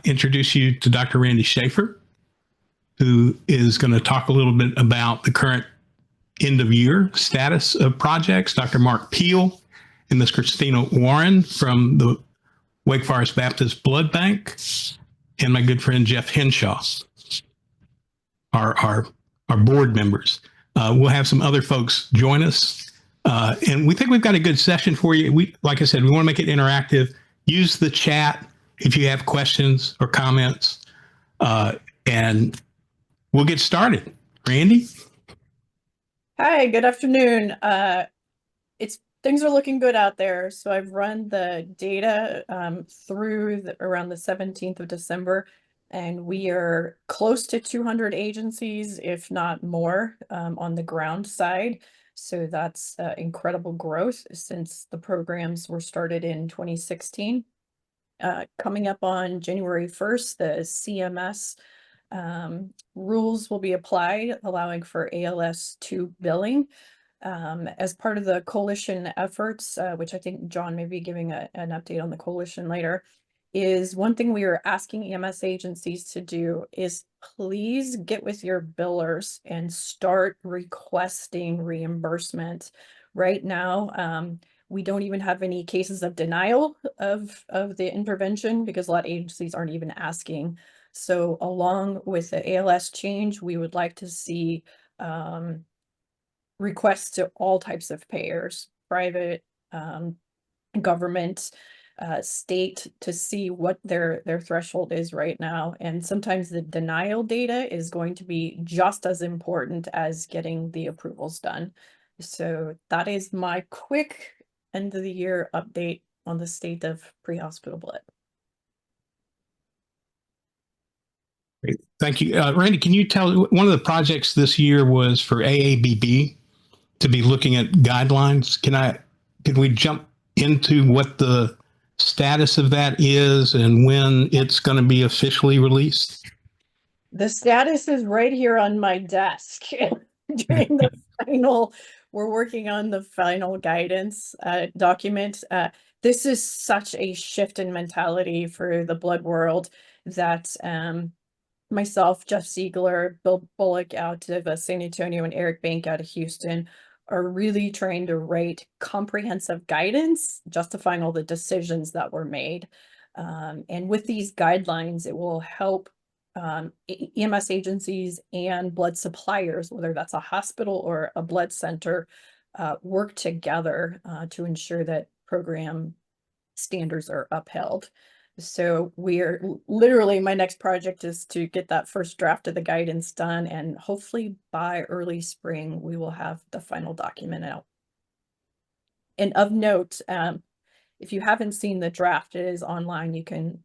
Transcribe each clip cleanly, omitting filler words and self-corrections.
introduce you to Dr. Randi Schaefer, who is going to talk a little bit about the current end of year status of projects. Dr. Mark Piehl and Ms. Christina Warren from the Wake Forest Baptist Blood Bank, and my good friend Jeff Hinshaw, our board members. We'll have some other folks join us. And we think we've got a good session for you. Like I said, we want to make it interactive. Use the chat if you have questions or comments, and we'll get started. Randi? Hi, good afternoon. Things are looking good out there. So I've run the data through around the 17th of December, and we are close to 200 agencies, if not more, on the ground side. So that's incredible growth since the programs were started in 2016. Coming up on January 1st, the CMS rules will be applied, allowing for ALS 2 billing. As part of the coalition efforts, which I think John may be giving an update on the coalition later, is one thing we are asking EMS agencies to do is please get with your billers and start requesting reimbursement. Right now, we don't even have any cases of denial of the intervention because a lot of agencies aren't even asking. So along with the ALS change, we would like to see requests to all types of payers, private, government, state, to see what their threshold is right now. And sometimes the denial data is going to be just as important as getting the approvals done. So that is my quick end of the year update on the state of pre-hospital blood. Great. Thank you. Randi, can you tell, one of the projects this year was for AABB to be looking at guidelines. Can we jump into what the status of that is and when it's going to be officially released? The status is right here on my desk. During the final, we're working on the final guidance document. This is such a shift in mentality for the blood world that myself, Jeff Siegler, Bill Bullock out of San Antonio, and Eric Bank out of Houston are really trying to write comprehensive guidance justifying all the decisions that were made. And with these guidelines, it will help EMS agencies and blood suppliers, whether that's a hospital or a blood center, work together to ensure that program standards are upheld. So we're literally, my next project is to get that first draft of the guidance done, and hopefully by early spring, we will have the final document out. And of note, if you haven't seen the draft, it is online. You can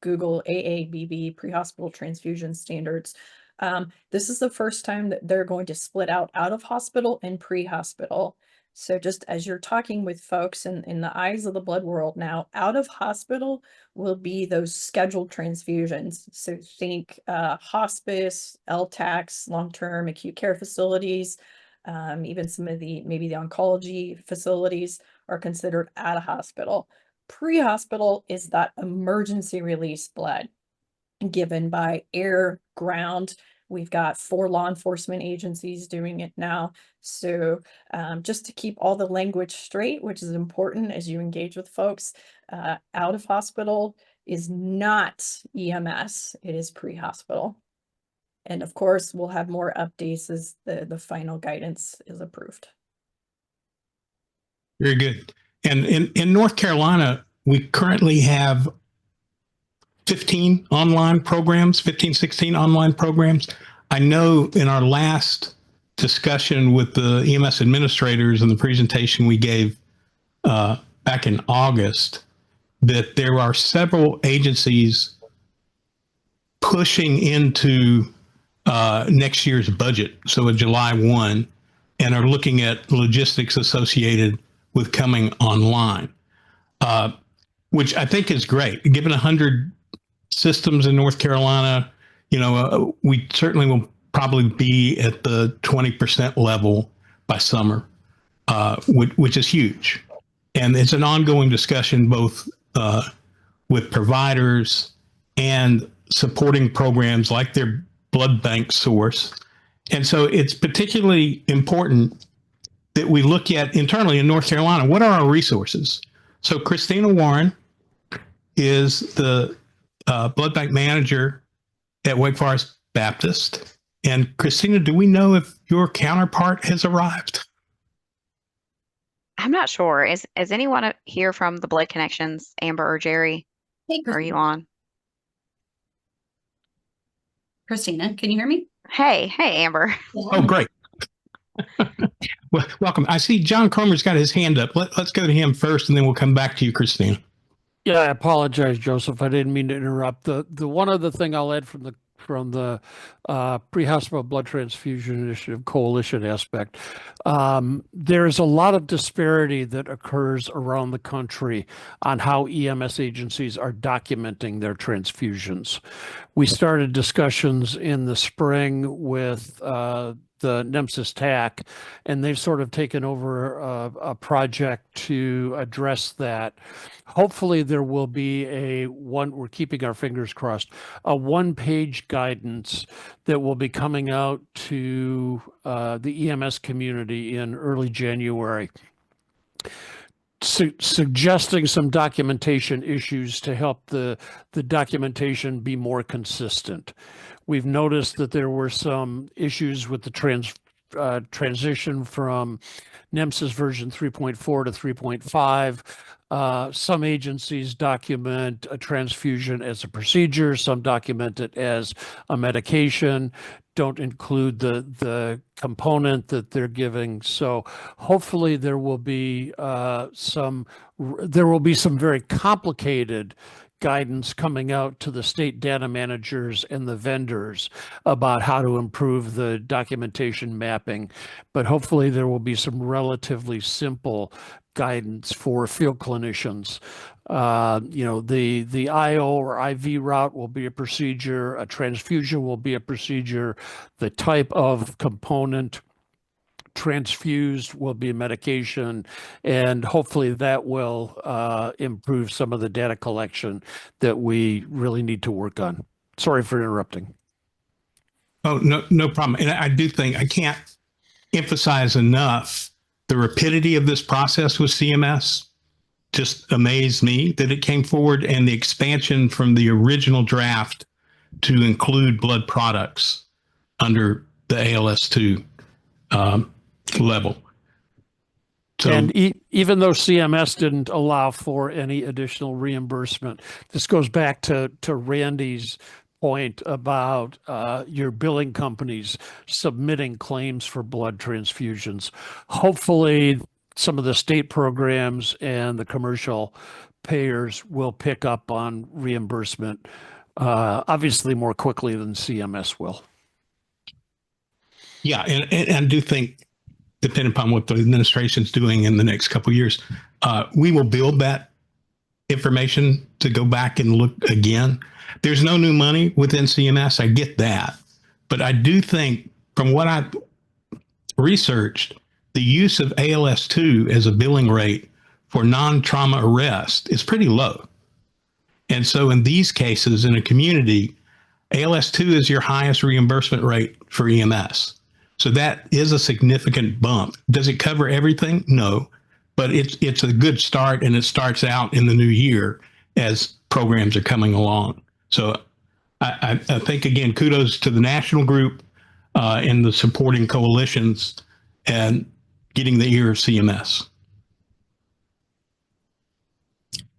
Google AABB, Pre-Hospital Transfusion Standards. This is the first time that they're going to split out of hospital and pre-hospital. So just as you're talking with folks in the eyes of the blood world now, out of hospital will be those scheduled transfusions. So think hospice, LTACs, long-term acute care facilities, even some of maybe the oncology facilities are considered out of hospital. Pre-hospital is that emergency release blood given by air, ground. We've got 4 law enforcement agencies doing it now. So just to keep all the language straight, which is important as you engage with folks, out of hospital is not EMS, it is pre-hospital. And of course, we'll have more updates as the final guidance is approved. Very good. And in North Carolina, we currently have 15 online programs, 15, 16 online programs. I know in our last discussion with the EMS administrators and the presentation we gave back in August, that there are several agencies pushing into next year's budget, so a July 1, and are looking at logistics associated with coming online, which I think is great. Given 100 systems in North Carolina, you know, we certainly will probably be at the 20% level by summer, which is huge. And it's an ongoing discussion both with providers and supporting programs like their blood bank source. And so it's particularly important that we look at internally in North Carolina, what are our resources? So Christina Warren is the blood bank manager at Wake Forest Baptist. And Christina, do we know if your counterpart has arrived? I'm not sure. Is anyone here from the Blood Connections, Amber or Jerry? Hey, Are you on? Christina, can you hear me? Hey, Amber. Oh, great. Well, welcome. I see John Cromer's got his hand up. Let's go to him first, and then we'll come back to you, Christina. Yeah, I apologize, Joseph. I didn't mean to interrupt. The one other thing I'll add from the Prehospital Blood Transfusion Initiative Coalition aspect, there's a lot of disparity that occurs around the country on how EMS agencies are documenting their transfusions. We started discussions in the spring with the NEMSIS TAC, and they've sort of taken over a project to address that. Hopefully there will be we're keeping our fingers crossed, a one-page guidance that will be coming out to the EMS community in early January, suggesting some documentation issues to help the documentation be more consistent. We've noticed that there were some issues with the transition from NEMSIS version 3.4 to 3.5. Some agencies document a transfusion as a procedure, some document it as a medication, don't include the component that they're giving. So hopefully there will be some very complicated guidance coming out to the state data managers and the vendors about how to improve the documentation mapping. But hopefully there will be some relatively simple guidance for field clinicians. The IO or IV route will be a procedure, a transfusion will be a procedure, the type of component transfused will be medication, and hopefully that will improve some of the data collection that we really need to work on. Sorry for interrupting. Oh, no problem. And I do think I can't emphasize enough the rapidity of this process with CMS. Just amazed me that it came forward, and the expansion from the original draft to include blood products under the ALS2 level. So, and even though CMS didn't allow for any additional reimbursement, this goes back to Randy's point about your billing companies submitting claims for blood transfusions. Hopefully some of the state programs and the commercial payers will pick up on reimbursement, obviously more quickly than CMS will. yeah, and I do think, depending upon what the administration's doing in the next couple of years, we will build that information to go back and look again. There's no new money within CMS. I get that. But I do think, from what I've researched, the use of ALS2 as a billing rate for non-trauma arrest is pretty low. And so in these cases, in a community, ALS2 is your highest reimbursement rate for EMS. So that is a significant bump. Does it cover everything? No, but it's a good start, and it starts out in the new year as programs are coming along. So I think, again, kudos to the national group and the supporting coalitions and getting the ear of CMS.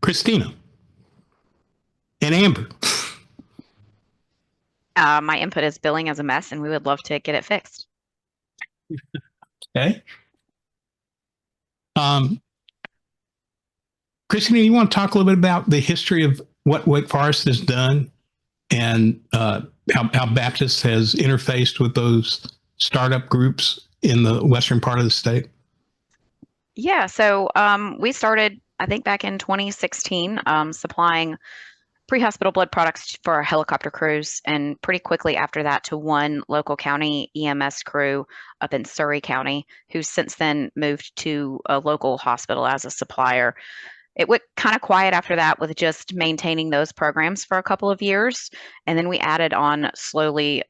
Christina and Amber. My input is billing is a mess, and we would love to get it fixed. Okay. Christina, you want to talk a little bit about the history of what Wake Forest has done and how Baptist has interfaced with those startup groups in the western part of the state? Yeah, so we started, I think, back in 2016, supplying pre-hospital blood products for our helicopter crews, and pretty quickly after that to one local county EMS crew up in Surrey County, who's since then moved to a local hospital as a supplier. it went kind of quiet after that with just maintaining those programs for a couple of years. And then we added on slowly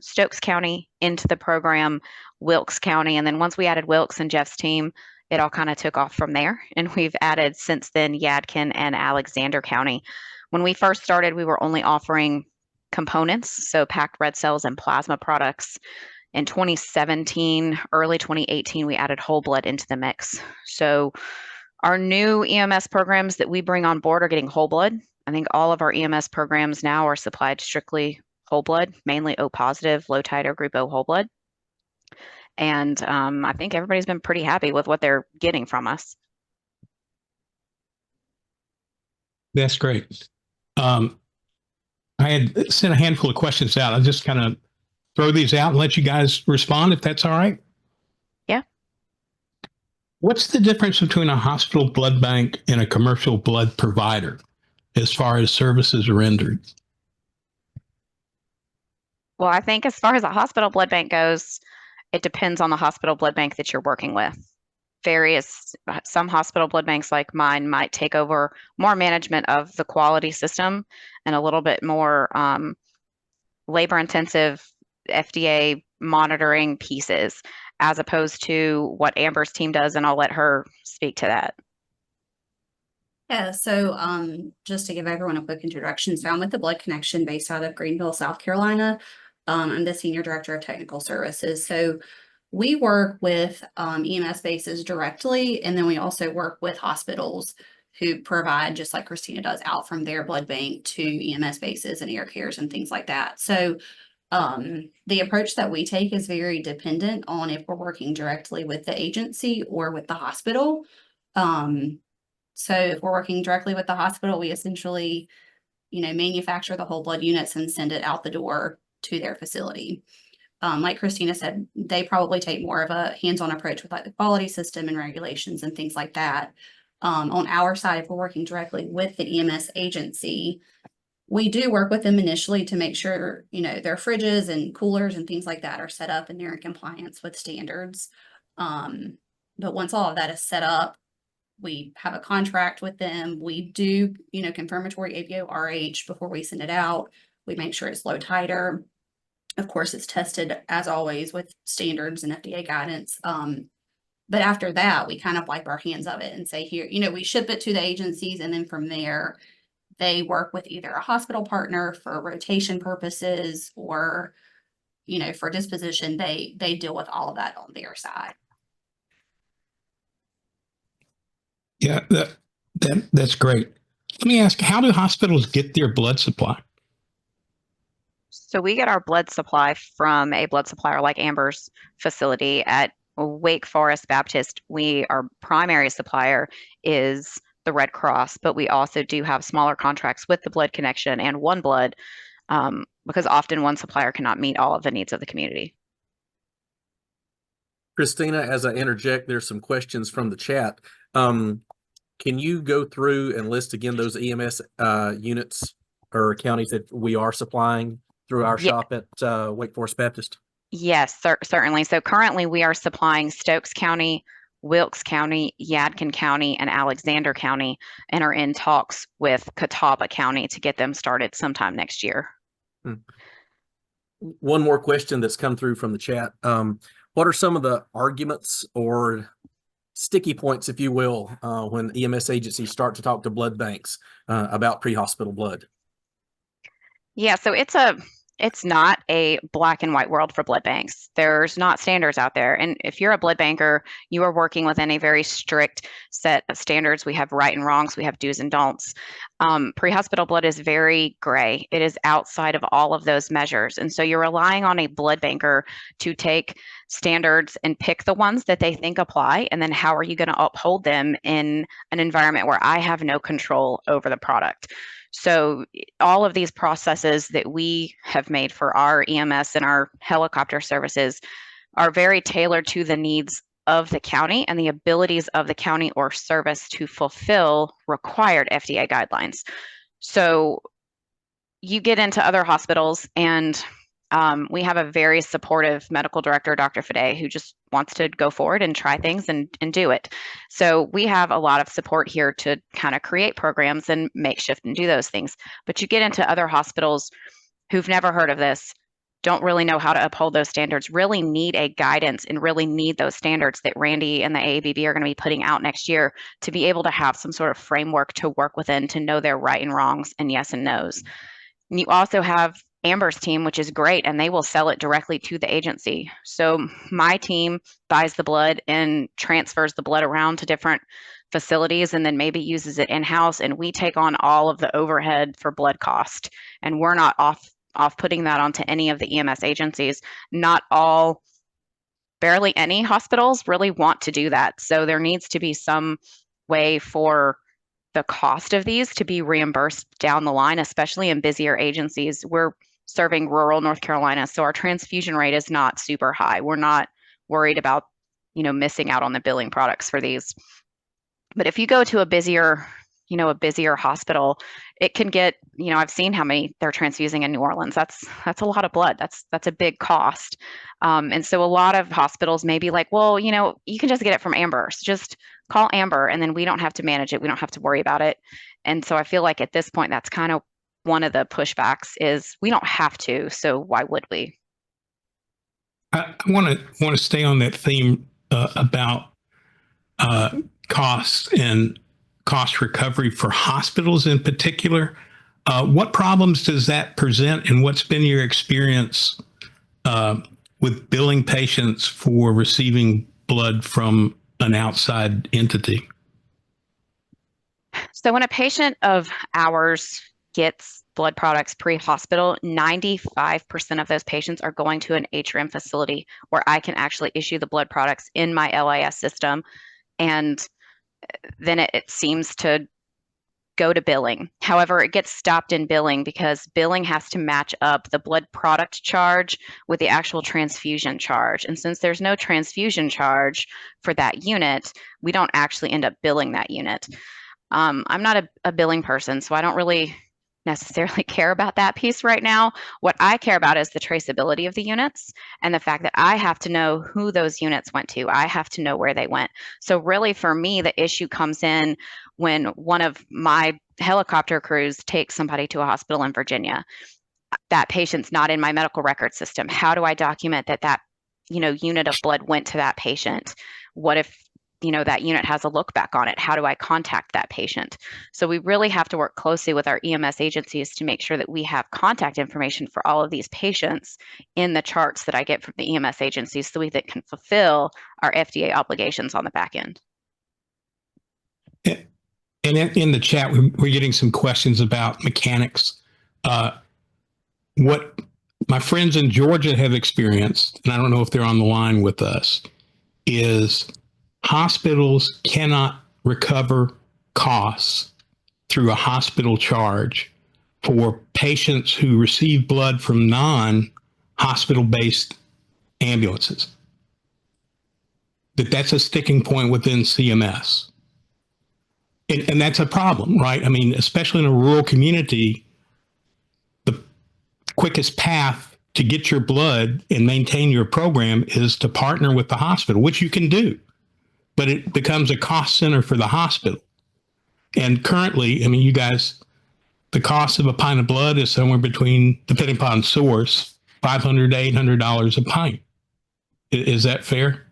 Stokes County into the program, Wilkes County. And then once we added Wilkes and Jeff's team, it all kind of took off from there. And we've added since then Yadkin and Alexander County. When we first started, we were only offering components, so packed red cells and plasma products. In 2017, early 2018, we added whole blood into the mix. So our new EMS programs that we bring on board are getting whole blood. I think all of our EMS programs now are supplied strictly whole blood, mainly O positive, low titer group O whole blood. And I think everybody's been pretty happy with what they're getting from us. That's great. I had sent a handful of questions out. I'll just kind of throw these out and let you guys respond if that's all right. Yeah. What's the difference between a hospital blood bank and a commercial blood provider as far as services rendered? Well, I think as far as a hospital blood bank goes, it depends on the hospital blood bank that you're working with. Some hospital blood banks like mine might take over more management of the quality system and a little bit more labor intensive FDA monitoring pieces, as opposed to what Amber's team does, and I'll let her speak to that. Yeah, so just to give everyone a quick introduction, so I'm with the Blood Connection based out of Greenville, South Carolina. I'm the Senior Director of Technical Services. So we work with EMS bases directly, and then we also work with hospitals who provide, just like Christina does, out from their blood bank to EMS bases and air cares and things like that. So the approach that we take is very dependent on if we're working directly with the agency or with the hospital. So if we're working directly with the hospital, we essentially, manufacture the whole blood units and send it out the door to their facility. Like Christina said, they probably take more of a hands-on approach with like the quality system and regulations and things like that. On our side, if we're working directly with the EMS agency, we do work with them initially to make sure, their fridges and coolers and things like that are set up and they're in compliance with standards. But once all of that is set up, we have a contract with them. We do, confirmatory ABO RH before we send it out. We make sure it's low titer. Of course, it's tested as always with standards and FDA guidance. But after that, we kind of wipe our hands of it and say, here, we ship it to the agencies, and then from there, they work with either a hospital partner for rotation purposes or, for disposition. They deal with all of that on their side. Yeah, that's great. Let me ask, how do hospitals get their blood supply? So we get our blood supply from a blood supplier like Amber's facility at Wake Forest Baptist. Our primary supplier is the Red Cross, but we also do have smaller contracts with the Blood Connection and One Blood, because often one supplier cannot meet all of the needs of the community. Christina, as I interject, there's some questions from the chat. Can you go through and list again those EMS units or counties that we are supplying through our shop at Wake Forest Baptist? Yes, certainly. So currently we are supplying Stokes County, Wilkes County, Yadkin County, and Alexander County, and are in talks with Catawba County to get them started sometime next year. One more question that's come through from the chat. What are some of the arguments or sticky points, if you will, when EMS agencies start to talk to blood banks about pre-hospital blood? Yeah, so it's not a black and white world for blood banks. There's not standards out there. And if you're a blood banker, you are working within a very strict set of standards. We have right and wrongs. We have do's and don'ts. Pre-hospital blood is very gray. It is outside of all of those measures. And so you're relying on a blood banker to take standards and pick the ones that they think apply. And then how are you going to uphold them in an environment where I have no control over the product? So all of these processes that we have made for our EMS and our helicopter services are very tailored to the needs of the county and the abilities of the county or service to fulfill required FDA guidelines. So you get into other hospitals and We have a very supportive medical director, Dr. Fade, who just wants to go forward and try things and do it. So we have a lot of support here to kind of create programs and makeshift and do those things. But you get into other hospitals who've never heard of this, don't really know how to uphold those standards, really need a guidance and really need those standards that Randi and the AABB are going to be putting out next year to be able to have some sort of framework to work within, to know their right and wrongs and yes and no's. And you also have Amber's team, which is great, and they will sell it directly to the agency. So my team buys the blood and transfers the blood around to different facilities and then maybe uses it in-house, and we take on all of the overhead for blood cost. And we're not off putting that onto any of the EMS agencies. Not all, barely any hospitals really want to do that. So there needs to be some way for the cost of these to be reimbursed down the line, especially in busier agencies. We're serving rural North Carolina, so our transfusion rate is not super high. We're not worried about, missing out on the billing products for these. But if you go to a busier hospital, it can get, I've seen how many they're transfusing in New Orleans. That's a lot of blood. That's a big cost. And so a lot of hospitals may be like, well, you can just get it from Amber. So just call Amber and then we don't have to manage it. We don't have to worry about it. And so I feel like at this point, that's kind of one of the pushbacks is we don't have to. So why would we? I want to stay on that theme about costs and cost recovery for hospitals in particular. What problems does that present, and what's been your experience with billing patients for receiving blood from an outside entity? So when a patient of ours gets blood products pre-hospital, 95% of those patients are going to an Atrium facility where I can actually issue the blood products in my LIS system. And then it seems to go to billing. However, it gets stopped in billing because billing has to match up the blood product charge with the actual transfusion charge. And since there's no transfusion charge for that unit, we don't actually end up billing that unit. I'm not a billing person, so I don't really necessarily care about that piece right now. What I care about is the traceability of the units and the fact that I have to know who those units went to. I have to know where they went. So really for me, the issue comes in when one of my helicopter crews takes somebody to a hospital in Virginia. That patient's not in my medical record system. How do I document that unit of blood went to that patient? What if that unit has a look back on it? How do I contact that patient? So we really have to work closely with our EMS agencies to make sure that we have contact information for all of these patients in the charts that I get from the EMS agencies so we can fulfill our FDA obligations on the back end. And in the chat, we're getting some questions about mechanics. What my friends in Georgia have experienced, and I don't know if they're on the line with us, is hospitals cannot recover costs through a hospital charge for patients who receive blood from non-hospital-based ambulances. That's a sticking point within CMS. And that's a problem, right? I mean, especially in a rural community, the quickest path to get your blood and maintain your program is to partner with the hospital, which you can do. But it becomes a cost center for the hospital. And currently, I mean, you guys, the cost of a pint of blood is somewhere between, depending upon source, $500 to $800 a pint. Is that fair?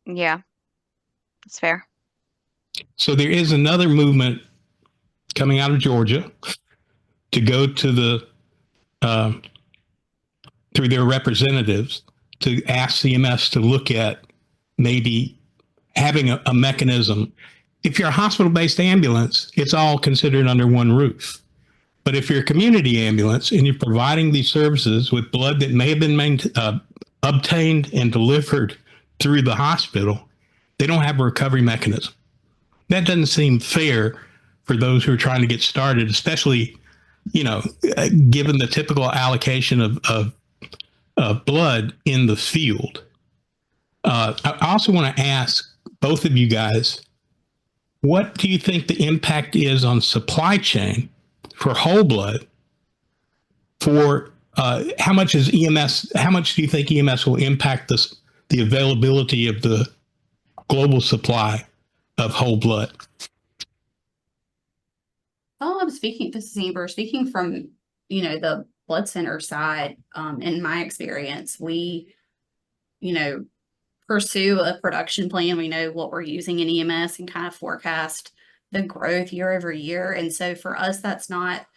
Yeah, it's fair. So there is another movement coming out of Georgia to go to the, through their representatives, to ask CMS to look at maybe having a mechanism. If you're a hospital-based ambulance, it's all considered under one roof. But if you're a community ambulance and you're providing these services with blood that may have been obtained and delivered through the hospital, they don't have a recovery mechanism. That doesn't seem fair for those who are trying to get started, especially, given the typical allocation of blood in the field. I also want to ask both of you guys, what do you think the impact is on supply chain for whole blood for how much is EMS? How much do you think EMS will impact the availability of the global supply of whole blood? Oh, this is Amber, speaking from, the blood center side, in my experience, we, pursue a production plan. We know what we're using in EMS and kind of forecast the growth year over year. And so for us, it's not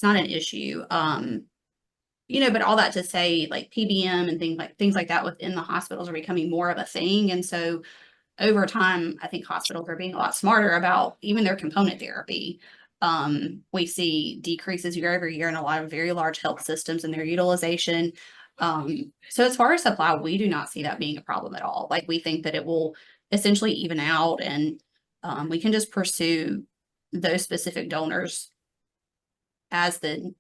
an issue. But all that to say, like PBM and things like that within the hospitals are becoming more of a thing. And so over time, I think hospitals are being a lot smarter about even their component therapy. We see decreases year over year in a lot of very large health systems and their utilization. So as far as supply, we do not see that being a problem at all. Like, we think that it will essentially even out, and we can just pursue those specific donors as the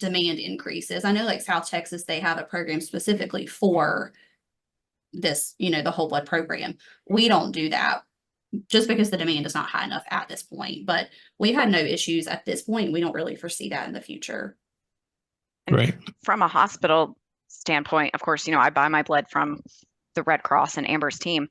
demand increases. I know, like South Texas, they have a program specifically for this, the whole blood program. We don't do that just because the demand is not high enough at this point, but we've had no issues at this point. We don't really foresee that in the future. And Right. from a hospital standpoint, of course, I buy my blood from the Red Cross and Amber's team.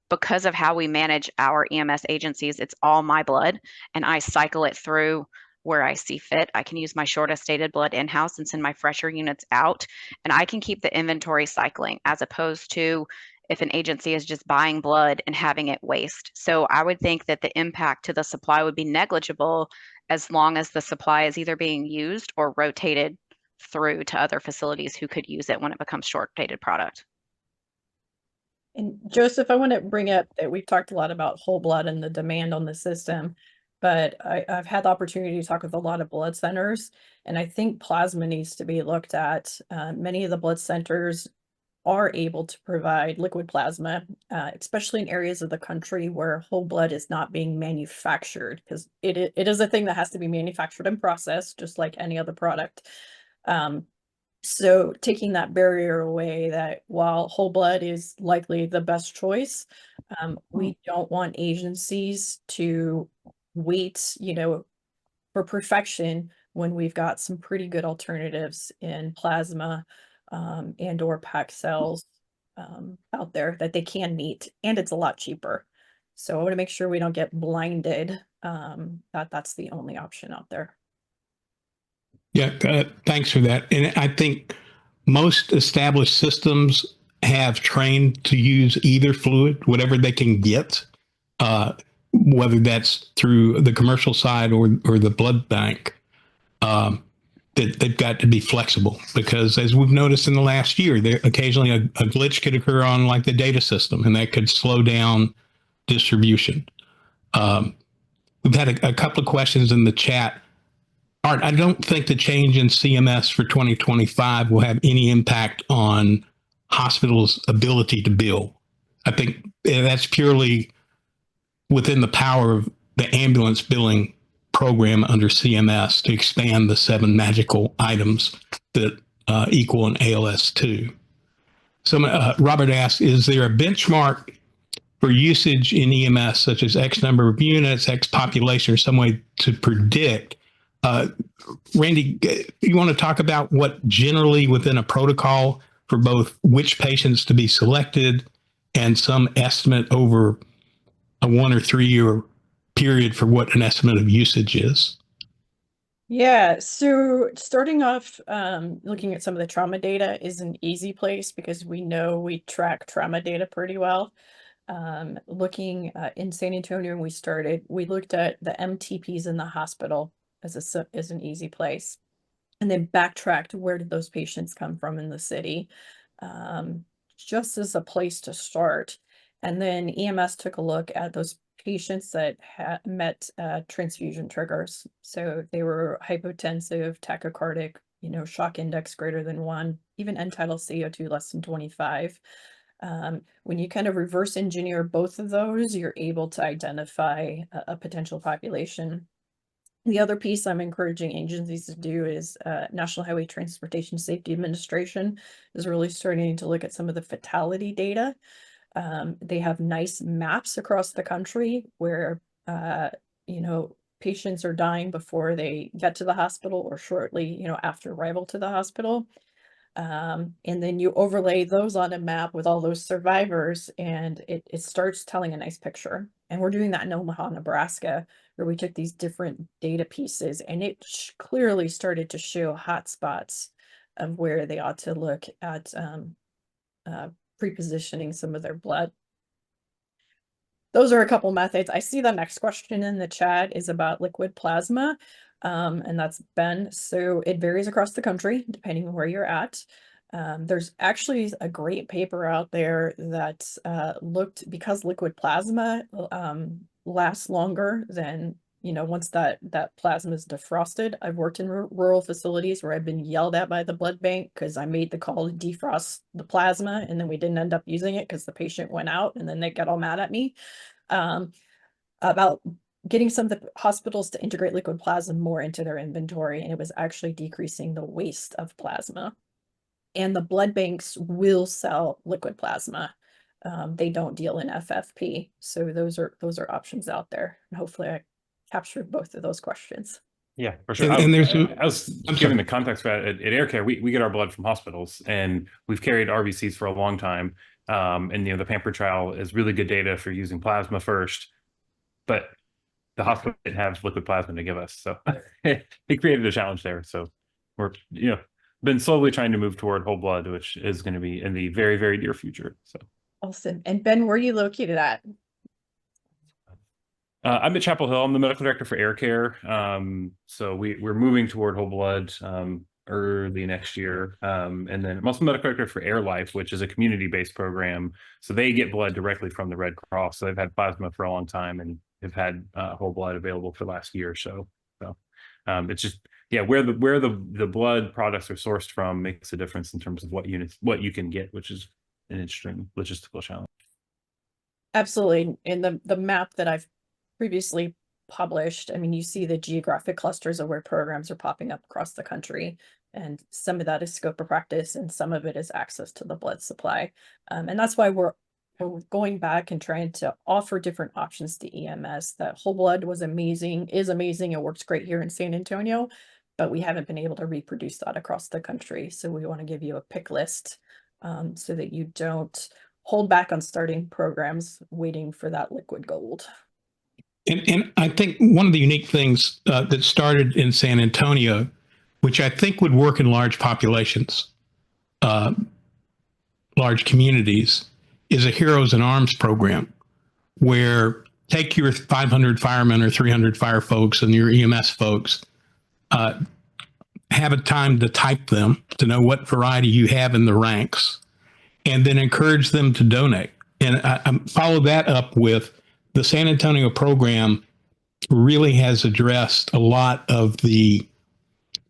Because of how we manage our EMS agencies, it's all my blood, and I cycle it through where I see fit. I can use my shortest dated blood in-house and send my fresher units out, and I can keep the inventory cycling, as opposed to if an agency is just buying blood and having it waste. So I would think that the impact to the supply would be negligible, as long as the supply is either being used or rotated through to other facilities who could use it when it becomes short-dated product. And Joseph, I want to bring up that we've talked a lot about whole blood and the demand on the system, but I've had the opportunity to talk with a lot of blood centers, and I think plasma needs to be looked at. Many of the blood centers are able to provide liquid plasma, especially in areas of the country where whole blood is not being manufactured, because it is a thing that has to be manufactured and processed just like any other product. So taking that barrier away, that while whole blood is likely the best choice, we don't want agencies to wait, for perfection when we've got some pretty good alternatives in plasma and or packed cells out there that they can meet, and it's a lot cheaper. So I want to make sure we don't get blinded that that's the only option out there. Yeah, thanks for that. And I think most established systems have trained to use either fluid, whatever they can get, whether that's through the commercial side or the blood bank. That they've got to be flexible, because as we've noticed in the last year, there occasionally a glitch could occur on like the data system, and that could slow down distribution. We've had a couple of questions in the chat. Art, I don't think the change in CMS for 2025 will have any impact on hospitals' ability to bill. I think that's purely within the power of the ambulance billing program under CMS to expand the 7 magical items that equal an ALS2. So Robert asks, is there a benchmark for usage in EMS, such as X number of units, X population, or some way to predict? Randi, you want to talk about what generally within a protocol for both which patients to be selected and some estimate over a 1 or 3 year period for what an estimate of usage is? Yeah, so starting off, looking at some of the trauma data is an easy place, because we know we track trauma data pretty well. Looking in San Antonio, when we looked at the MTPs in the hospital as an easy place, and then backtracked where did those patients come from in the city, just as a place to start. And then EMS took a look at those patients that met transfusion triggers. So they were hypotensive, tachycardic, shock index greater than 1, even end-tidal CO2 less than 25. When you kind of reverse engineer both of those, you're able to identify a potential population. The other piece I'm encouraging agencies to do is National Highway Transportation Safety Administration is really starting to look at some of the fatality data. They have nice maps across the country where, patients are dying before they get to the hospital or shortly, after arrival to the hospital. And then you overlay those on a map with all those survivors, and it starts telling a nice picture. And we're doing that in Omaha, Nebraska, where we took these different data pieces, and it clearly started to show hotspots of where they ought to look at prepositioning some of their blood. Those are a couple methods. I see the next question in the chat is about liquid plasma, and that's Ben. So it varies across the country depending on where you're at. There's actually a great paper out there that looked, because liquid plasma lasts longer than, once that plasma is defrosted. I've worked in rural facilities where I've been yelled at by the blood bank because I made the call to defrost the plasma, and then we didn't end up using it because the patient went out, and then they got all mad at me about getting some of the hospitals to integrate liquid plasma more into their inventory, and it was actually decreasing the waste of plasma. And the blood banks will sell liquid plasma. They don't deal in FFP. So those are options out there. And hopefully I captured both of those questions. Yeah, for sure. And there's I was giving the context for that at Air Care. We get our blood from hospitals, and we've carried RBCs for a long time. And the Pamper trial is really good data for using plasma first, but the hospital didn't have liquid plasma to give us, so it created a challenge there. So we're been slowly trying to move toward whole blood, which is going to be in the very, very near future. So awesome. And Ben, where are you located at? I'm at Chapel Hill. I'm the medical director for Air Care. So we're moving toward whole blood early next year. And then I'm also medical director for Air Life, which is a community-based program. So they get blood directly from the Red Cross. So they've had plasma for a long time and have had whole blood available for the last year or so. So it's just, where the blood products are sourced from makes a difference in terms of what you can get, which is an interesting logistical challenge. Absolutely. In the map that I've previously published, I mean, you see the geographic clusters of where programs are popping up across the country, and some of that is scope of practice and some of it is access to the blood supply. And that's why we're going back and trying to offer different options to EMS. That whole blood is amazing. It works great here in San Antonio, but we haven't been able to reproduce that across the country. So we want to give you a pick list so that you don't hold back on starting programs waiting for that liquid gold. And I think one of the unique things that started in San Antonio, which I think would work in large populations, large communities, is a Heroes in Arms program where take your 500 firemen or 300 fire folks and your EMS folks, have a time to type them to know what variety you have in the ranks, and then encourage them to donate. And I follow that up with the San Antonio program really has addressed a lot of the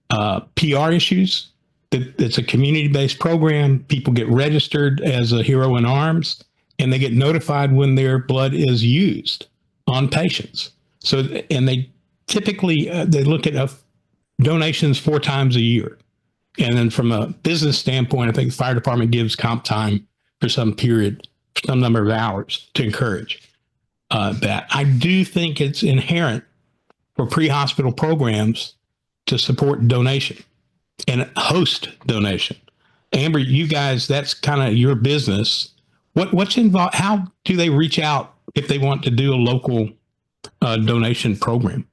PR issues. It's a community-based program. People get registered as a hero in arms, and they get notified when their blood is used on patients. So, and they typically, they look at donations 4 times a year. And then from a business standpoint, I think the fire department gives comp time for some period, some number of hours to encourage that. I do think it's inherent for pre-hospital programs to support donation and host donation. Amber, you guys, that's kind of your business. What's involved? How do they reach out if they want to do a local donation program?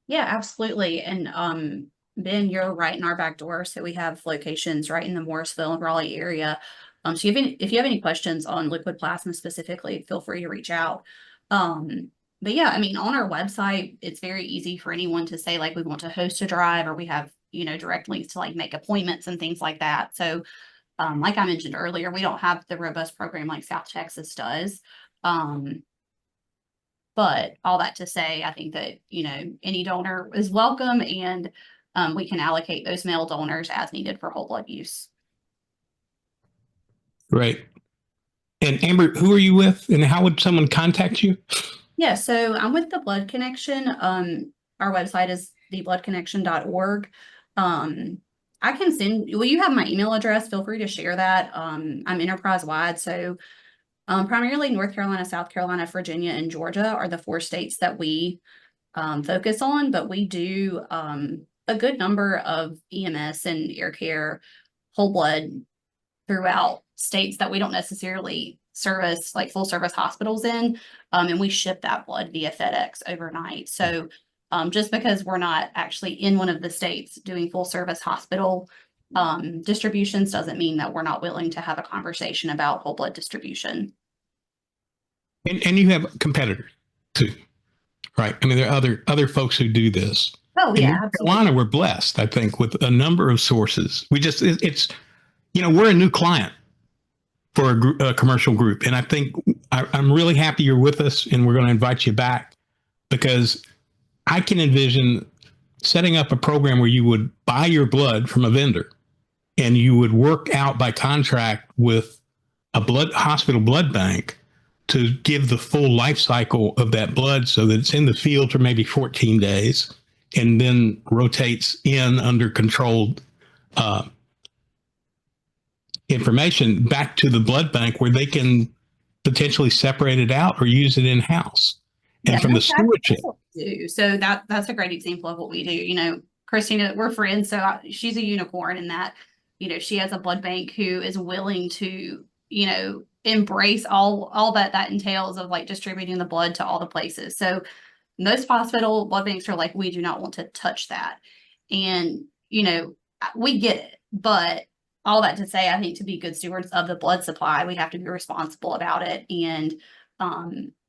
Yeah, absolutely. And Ben, you're right in our back door. So we have locations right in the Morrisville and Raleigh area. So if you have any questions on liquid plasma specifically, feel free to reach out. But yeah, I mean, on our website, it's very easy for anyone to say, like, we want to host a drive, or we have, direct links to like make appointments and things like that. So like I mentioned earlier, we don't have the robust program like South Texas does. But all that to say, I think that, any donor is welcome, and we can allocate those male donors as needed for whole blood use. Great. And Amber, who are you with, and how would someone contact you? Yeah, so I'm with the Blood Connection. Our website is thebloodconnection.org. I can send, you have my email address, feel free to share that. I'm enterprise wide, so primarily North Carolina, South Carolina, Virginia, and Georgia are the 4 states that we focus on, but we do a good number of EMS and air care whole blood throughout states that we don't necessarily service, like full service hospitals in, and we ship that blood via FedEx overnight. So just because we're not actually in one of the states doing full service hospital distributions doesn't mean that we're not willing to have a conversation about whole blood distribution. And you have competitors too, right? I mean, there are other folks who do this. Oh In yeah, North absolutely. Carolina, we're blessed, I think, with a number of sources. It's we're a new client for a commercial group. And I think I'm really happy you're with us, and we're going to invite you back, because I can envision setting up a program where you would buy your blood from a vendor and you would work out by contract with a hospital blood bank to give the full life cycle of that blood, so that it's in the field for maybe 14 days and then rotates in under controlled information back to the blood bank, where they can potentially separate it out or use it in-house. And Yeah, from the that's exactly stewardship. what we do. So that's a great example of what we do. You know, Christina, we're friends, so she's a unicorn in that, you know, she has a blood bank who is willing to, you know, embrace all that entails of like distributing the blood to all the places. So most hospital blood banks are like, we do not want to touch that. And, you know, we get it, but all that to say, I think to be good stewards of the blood supply, we have to be responsible about it. And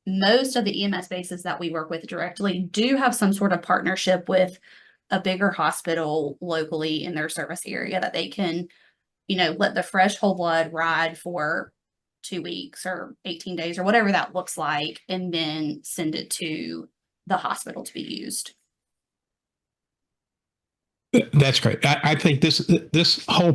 most of the EMS bases that we work with directly do have some sort of partnership with a bigger hospital locally in their service area that they can, you know, let the fresh whole blood ride for 2 weeks or 18 days or whatever that looks like, and then send it to the hospital to be used. That's great. I think this whole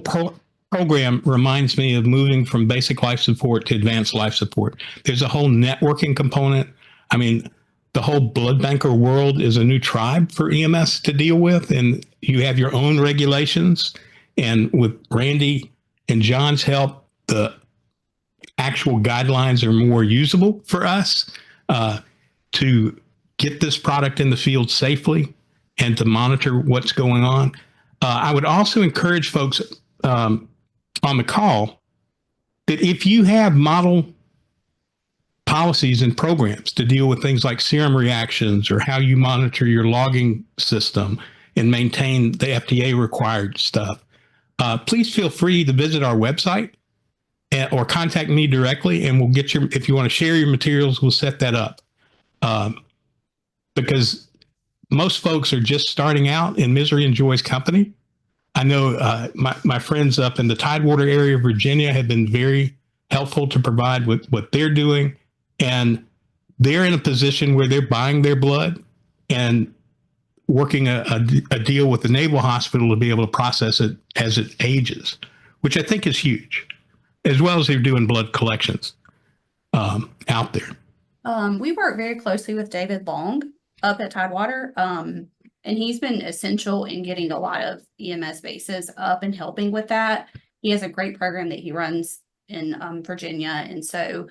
program reminds me of moving from basic life support to advanced life support. There's a whole networking component. I mean, the whole blood banker world is a new tribe for EMS to deal with, and you have your own regulations. And with Randi and John's help, the actual guidelines are more usable for us to get this product in the field safely and to monitor what's going on. I would also encourage folks on the call that if you have model policies and programs to deal with things like serum reactions or how you monitor your logging system and maintain the FDA required stuff, please feel free to visit our website or contact me directly, and we'll get if you want to share your materials, we'll set that up. Because most folks are just starting out in misery and joy's company. I know my friends up in the Tidewater area of Virginia have been very helpful to provide with what they're doing. And they're in a position where they're buying their blood and working a deal with the Naval Hospital to be able to process it as it ages, which I think is huge, as well as they're doing blood collections out there. We work very closely with David Long up at Tidewater. And he's been essential in getting a lot of EMS bases up and helping with that. He has a great program that he runs in Virginia. And so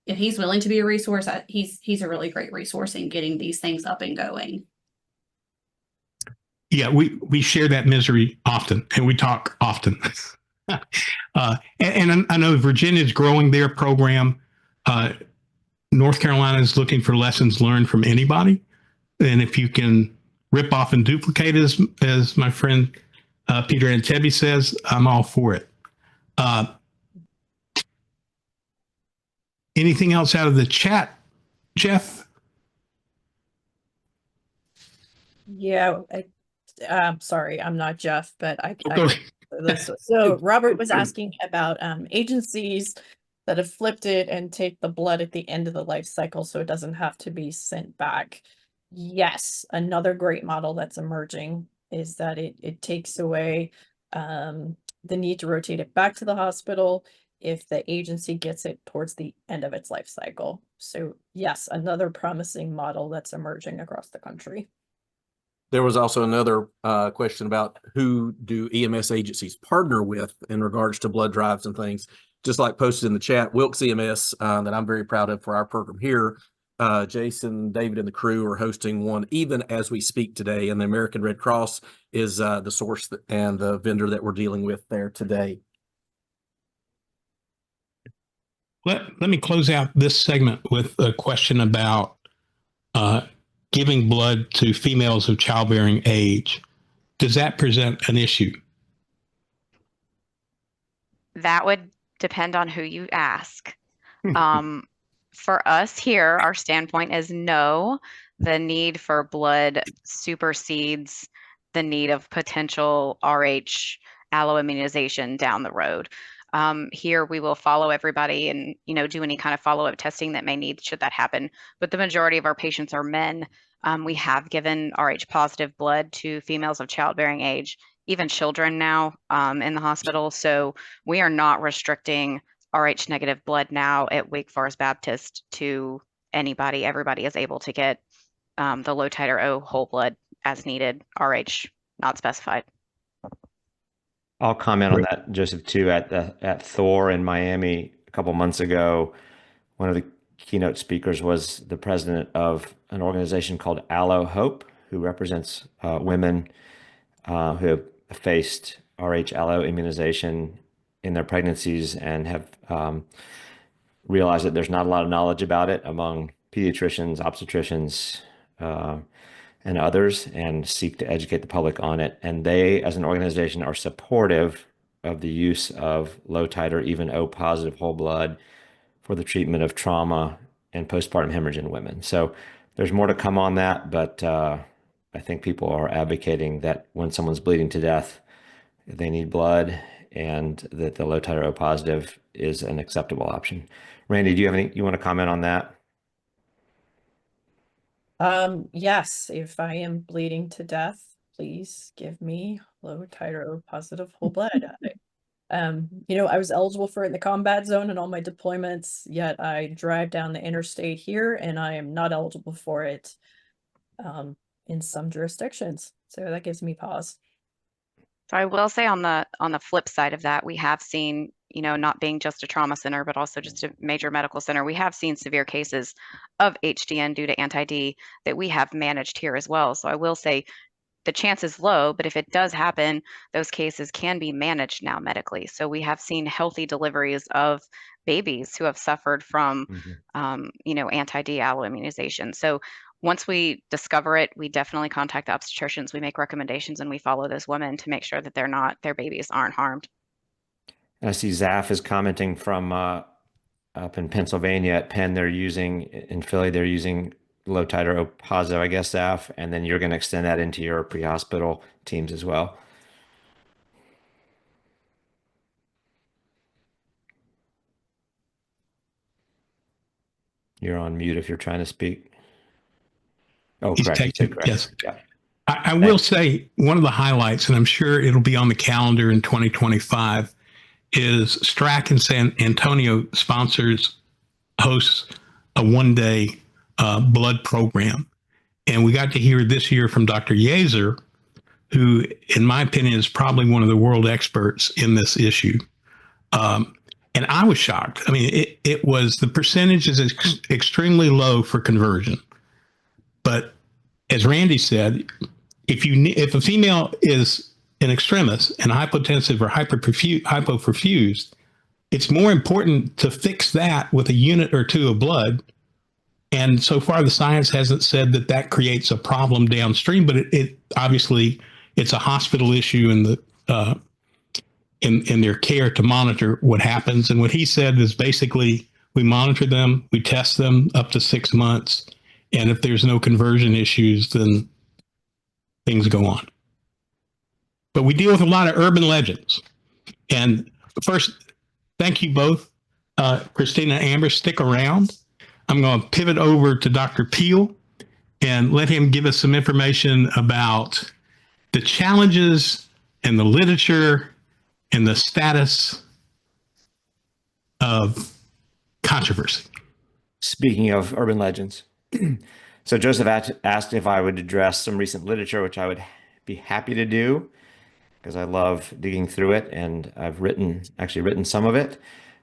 if he's willing to be a resource, he's a really great resource in getting these things up and going. Yeah, we share that misery often, and we talk often. And I know Virginia's growing their program. North Carolina is looking for lessons learned from anybody. And if you can rip off and duplicate, as my friend Peter Antebi says, I'm all for it. Anything else out of the chat, Jeff? Yeah, I'm sorry, I'm not Jeff, but so Robert was asking about agencies that have flipped it and take the blood at the end of the life cycle so it doesn't have to be sent back. Yes, another great model that's emerging is that it takes away the need to rotate it back to the hospital if the agency gets it towards the end of its life cycle. So yes, another promising model that's emerging across the country. There was also another question about who do EMS agencies partner with in regards to blood drives and things. Just like posted in the chat, Wilkes EMS that I'm very proud of for our program here Jason, David, and the crew are hosting one even as we speak today, and the American Red Cross is the source and the vendor that we're dealing with there today. Let me close out this segment with a question about giving blood to females of childbearing age. Does that present an issue? That would depend on who you ask. For us here, our standpoint is no. The need for blood supersedes the need of potential RH alloimmunization down the road. Here we will follow everybody and do any kind of follow-up testing that may need should that happen. But the majority of our patients are men. We have given RH positive blood to females of childbearing age, even children now in the hospital. So we are not restricting RH negative blood now at Wake Forest Baptist to anybody. Everybody is able to get the low titer O whole blood as needed, RH not specified. I'll comment on that, Joseph, too. At Thor in Miami a couple months ago, one of the keynote speakers was the president of an organization called Allo Hope, who represents women who have faced RH allo immunization in their pregnancies and have realized that there's not a lot of knowledge about it among pediatricians, obstetricians, and others, and seek to educate the public on it. And they, as an organization, are supportive of the use of low titer, even O positive whole blood for the treatment of trauma and postpartum hemorrhage in women. So there's more to come on that, but I think people are advocating that when someone's bleeding to death, they need blood, and that the low titer O positive is an acceptable option. Randy, do you have any, you want to comment on that? Yes, if I am bleeding to death, please give me low titer O positive whole blood. I was eligible for it in the combat zone and all my deployments, yet I drive down the interstate here and I am not eligible for it in some jurisdictions. So that gives me pause. So I will say on the flip side of that, we have seen, not being just a trauma center, but also just a major medical center, we have seen severe cases of HDN due to anti-D that we have managed here as well. So I will say the chance is low, but if it does happen, those cases can be managed now medically. So we have seen healthy deliveries of babies who have suffered from, anti-D alloimmunization. So once we discover it, we definitely contact the obstetricians. We make recommendations and we follow those women to make sure that their babies aren't harmed. And I see Zaf is commenting from up in Pennsylvania at Penn. In Philly, they're using low titer O positive, I guess, Zaf, and then you're going to extend that into your pre-hospital teams as well. You're on mute if you're trying to speak. Oh, He's correct. taking, Correct. yes. Yeah. I will say one of the highlights, and I'm sure it'll be on the calendar in 2025, is STRAC in San Antonio hosts a one-day blood program. And we got to hear this year from Dr. Yazer, who, in my opinion, is probably one of the world experts in this issue. And I was shocked. I mean, it was, the percentage is extremely low for conversion. But as Randy said, if a female is an extremis and hypotensive or hypoperfused, it's more important to fix that with a unit or two of blood. And so far, the science hasn't said that creates a problem downstream, but it obviously it's a hospital issue in the in their care to monitor what happens. And what he said is basically we monitor them, we test them up to 6 months, and if there's no conversion issues, then things go on. But we deal with a lot of urban legends. And first, thank you both, Christina and Amber. Stick around. I'm going to pivot over to Dr. Piehl and let him give us some information about the challenges and the literature and the status of controversy. Speaking of urban legends, so Joseph asked if I would address some recent literature, which I would be happy to do because I love digging through it, and I've actually written some of it.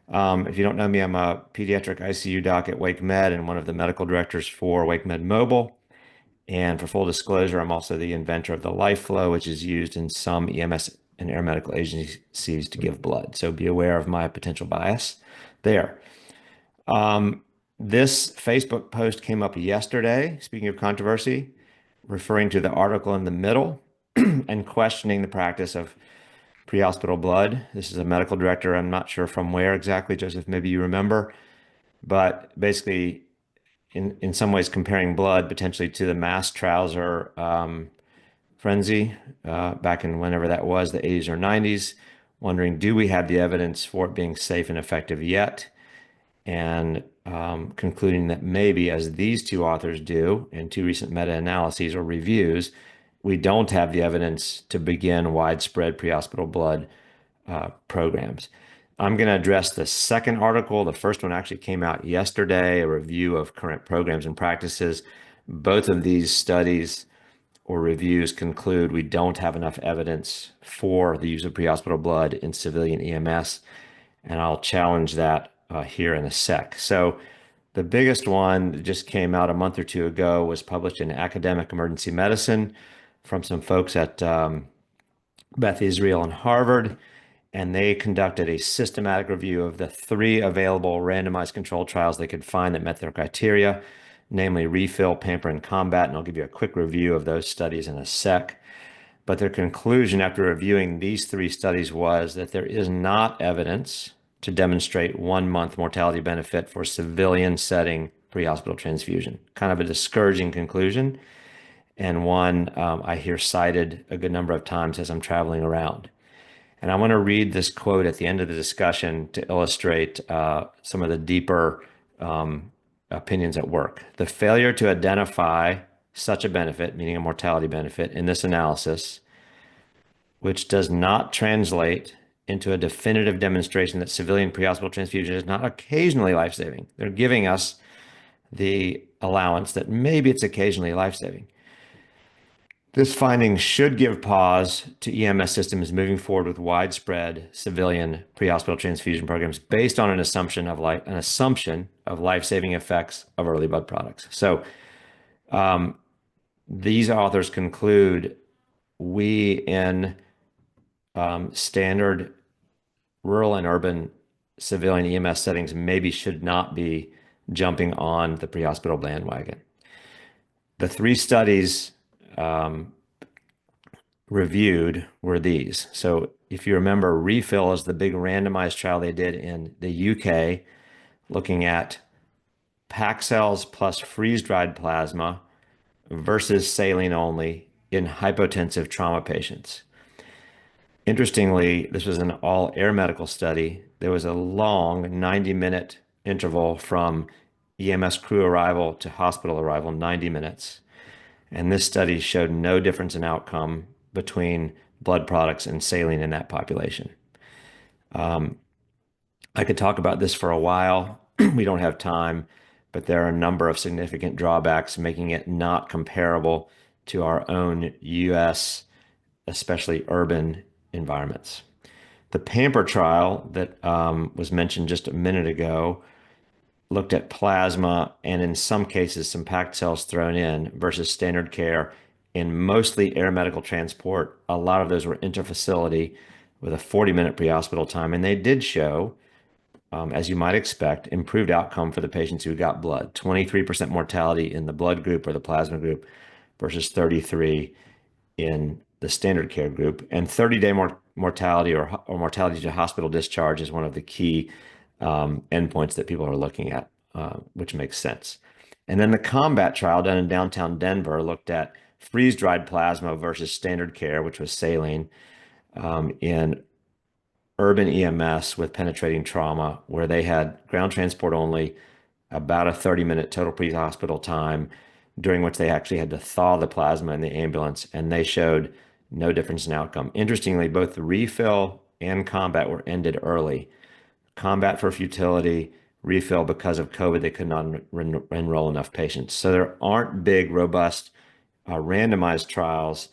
If you don't know me, I'm a pediatric ICU doc at Wake Med and one of the medical directors for Wake Med Mobile. And for full disclosure, I'm also the inventor of the Life Flow, which is used in some EMS and air medical agencies to give blood. So be aware of my potential bias there. This Facebook post came up yesterday, speaking of controversy, referring to the article in the middle and questioning the practice of pre-hospital blood. This is a medical director. I'm not sure from where exactly, Joseph, maybe you remember, but basically in some ways comparing blood potentially to the mass trouser frenzy back in whenever that was, the 80s or 90s, wondering, do we have the evidence for it being safe and effective yet? And concluding that maybe, as these two authors do in two recent meta-analyses or reviews, we don't have the evidence to begin widespread pre-hospital blood programs. I'm going to address the second article. The first one actually came out yesterday, a review of current programs and practices. Both of these studies or reviews conclude we don't have enough evidence for the use of pre-hospital blood in civilian EMS, and I'll challenge that here in a sec. So the biggest one that just came out a month or two ago was published in Academic Emergency Medicine from some folks at Beth Israel and Harvard, and they conducted a systematic review of the 3 available randomized controlled trials they could find that met their criteria, namely Refill, Pamper, and Combat, and I'll give you a quick review of those studies in a sec. But their conclusion after reviewing these 3 studies was that there is not evidence to demonstrate 1-month mortality benefit for civilian setting pre-hospital transfusion. Kind of a discouraging conclusion, and one I hear cited a good number of times as I'm traveling around. And I want to read this quote at the end of the discussion to illustrate some of the deeper opinions at work. The failure to identify such a benefit, meaning a mortality benefit, in this analysis, which does not translate into a definitive demonstration that civilian pre-hospital transfusion is not occasionally life-saving. They're giving us the allowance that maybe it's occasionally life-saving. This finding should give pause to EMS systems moving forward with widespread civilian pre-hospital transfusion programs based on an assumption of life-saving effects of early blood products. So these authors conclude we in standard rural and urban civilian EMS settings maybe should not be jumping on the pre-hospital bandwagon. The 3 studies reviewed were these. So if you remember, Refill is the big randomized trial they did in the UK, looking at pack cells plus freeze-dried plasma versus saline only in hypotensive trauma patients. Interestingly, this was an all-air medical study. There was a long 90-minute interval from EMS crew arrival to hospital arrival, 90 minutes. And this study showed no difference in outcome between blood products and saline in that population. I could talk about this for a while. We don't have time, but there are a number of significant drawbacks, making it not comparable to our own US, especially urban environments. The Pamper trial that was mentioned just a minute ago looked at plasma and in some cases some packed cells thrown in versus standard care in mostly air medical transport. A lot of those were interfacility with a 40-minute pre-hospital time, and they did show, as you might expect, improved outcome for the patients who got blood. 23% mortality in the blood group or the plasma group versus 33% in the standard care group, and 30-day mortality or mortality to hospital discharge is one of the key endpoints that people are looking at, which makes sense. And then the Combat trial done in downtown Denver looked at freeze-dried plasma versus standard care, which was saline, in urban EMS with penetrating trauma, where they had ground transport only, about a 30-minute total pre-hospital time, during which they actually had to thaw the plasma in the ambulance, and they showed no difference in outcome. Interestingly, both the Refill and Combat were ended early. Combat for futility, Refill because of COVID, they could not enroll enough patients. So there aren't big, robust, randomized trials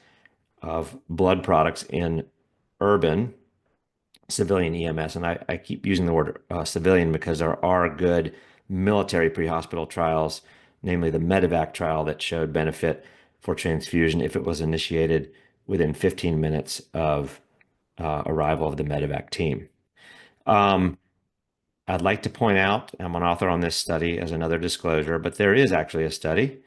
of blood products in urban civilian EMS. And I keep using the word civilian because there are good military pre-hospital trials, namely the medevac trial, that showed benefit for transfusion if it was initiated within 15 minutes of arrival of the medevac team. I'd like to point out, I'm an author on this study as another disclosure, but there is actually a study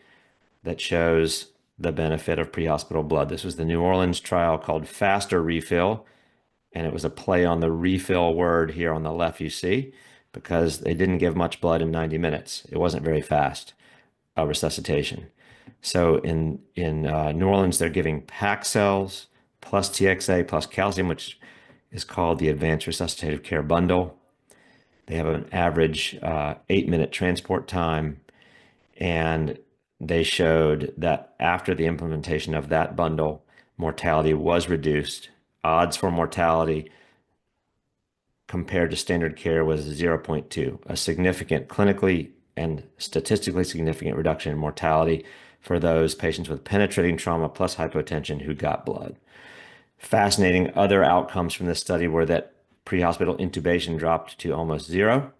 that shows the benefit of pre-hospital blood. This was the New Orleans trial called Faster Refill, and it was a play on the refill word here on the left you see, because they didn't give much blood in 90 minutes. It wasn't very fast resuscitation. So in New Orleans, they're giving pack cells plus TXA plus calcium, which is called the Advanced Resuscitative Care Bundle. They have an average 8-minute transport time, and they showed that after the implementation of that bundle, mortality was reduced. Odds for mortality compared to standard care was 0.2, a significant, clinically and statistically significant reduction in mortality for those patients with penetrating trauma plus hypotension who got blood. Fascinating other outcomes from this study were that pre-hospital intubation dropped to almost zero,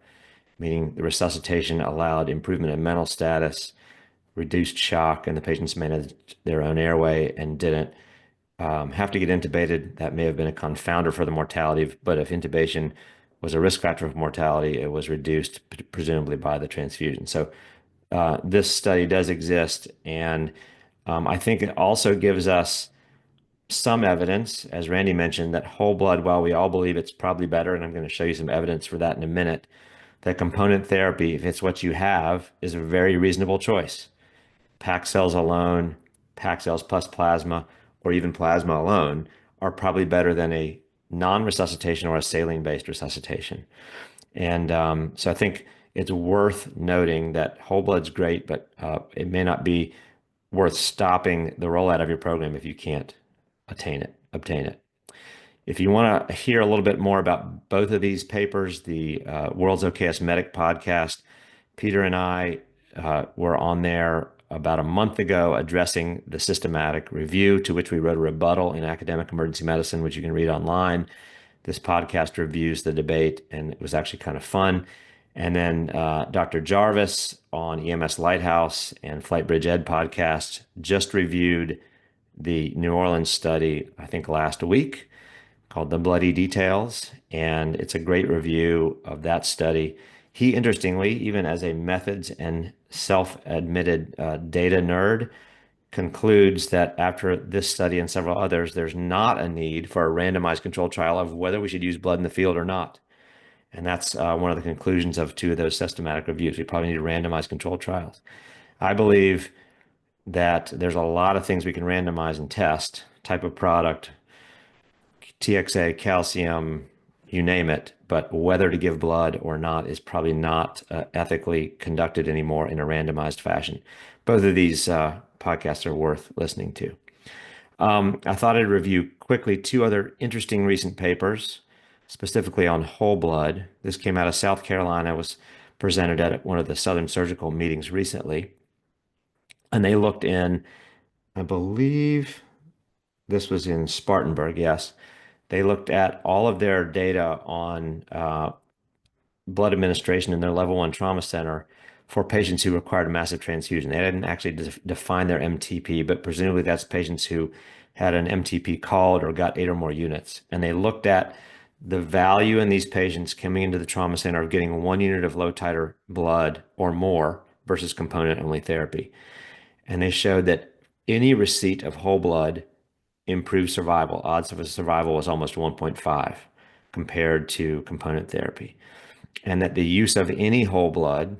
meaning the resuscitation allowed improvement in mental status, reduced shock, and the patients managed their own airway and didn't have to get intubated. That may have been a confounder for the mortality, but if intubation was a risk factor for mortality, it was reduced presumably by the transfusion. So this study does exist, and I think it also gives us some evidence, as Randy mentioned, that whole blood, while we all believe it's probably better, and I'm going to show you some evidence for that in a minute, that component therapy, if it's what you have, is a very reasonable choice. Pack cells alone, pack cells plus plasma, or even plasma alone are probably better than a non-resuscitation or a saline-based resuscitation. And so I think it's worth noting that whole blood's great, but it may not be worth stopping the rollout of your program if you can't obtain it. If you want to hear a little bit more about both of these papers, the World's OKS Medic podcast, Peter and I were on there about a month ago addressing the systematic review, to which we wrote a rebuttal in Academic Emergency Medicine, which you can read online. This podcast reviews the debate, and it was actually kind of fun. And then Dr. Jarvis on EMS Lighthouse and Flight Bridge Ed podcast just reviewed the New Orleans study, I think last week, called The Bloody Details. And it's a great review of that study. He, interestingly, even as a methods and self-admitted data nerd, concludes that after this study and several others, there's not a need for a randomized controlled trial of whether we should use blood in the field or not. And that's one of the conclusions of 2 of those systematic reviews. We probably need randomized controlled trials. I believe that there's a lot of things we can randomize and test, type of product, TXA, calcium, you name it, but whether to give blood or not is probably not ethically conducted anymore in a randomized fashion. Both of these podcasts are worth listening to. I thought I'd review quickly 2 other interesting recent papers, specifically on whole blood. This came out of South Carolina, was presented at one of the Southern Surgical meetings recently. And they looked in, I believe this was in Spartanburg, yes. They looked at all of their data on blood administration in their level 1 trauma center for patients who required a massive transfusion. They didn't actually define their MTP, but presumably that's patients who had an MTP called or got 8 or more units. And they looked at the value in these patients coming into the trauma center of getting 1 unit of low titer blood or more versus component only therapy. And they showed that any receipt of whole blood improved survival. Odds of survival was almost 1.5 compared to component therapy. And that the use of any whole blood,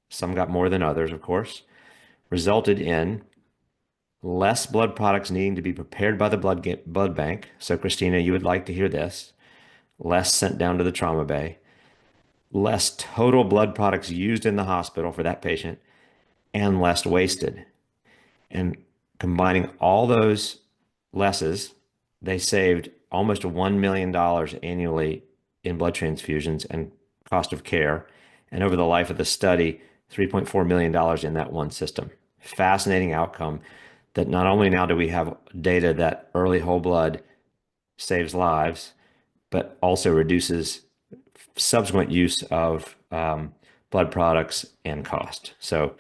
some got more than others, of course, resulted in less blood products needing to be prepared by the blood bank. So Christina, you would like to hear this. Less sent down to the trauma bay, less total blood products used in the hospital for that patient, and less wasted. And combining all those lesses, they saved almost $1 million annually in blood transfusions and cost of care. And over the life of the study, $3.4 million in that one system. Fascinating outcome that not only now do we have data that early whole blood saves lives, but also reduces subsequent use of blood products and cost. So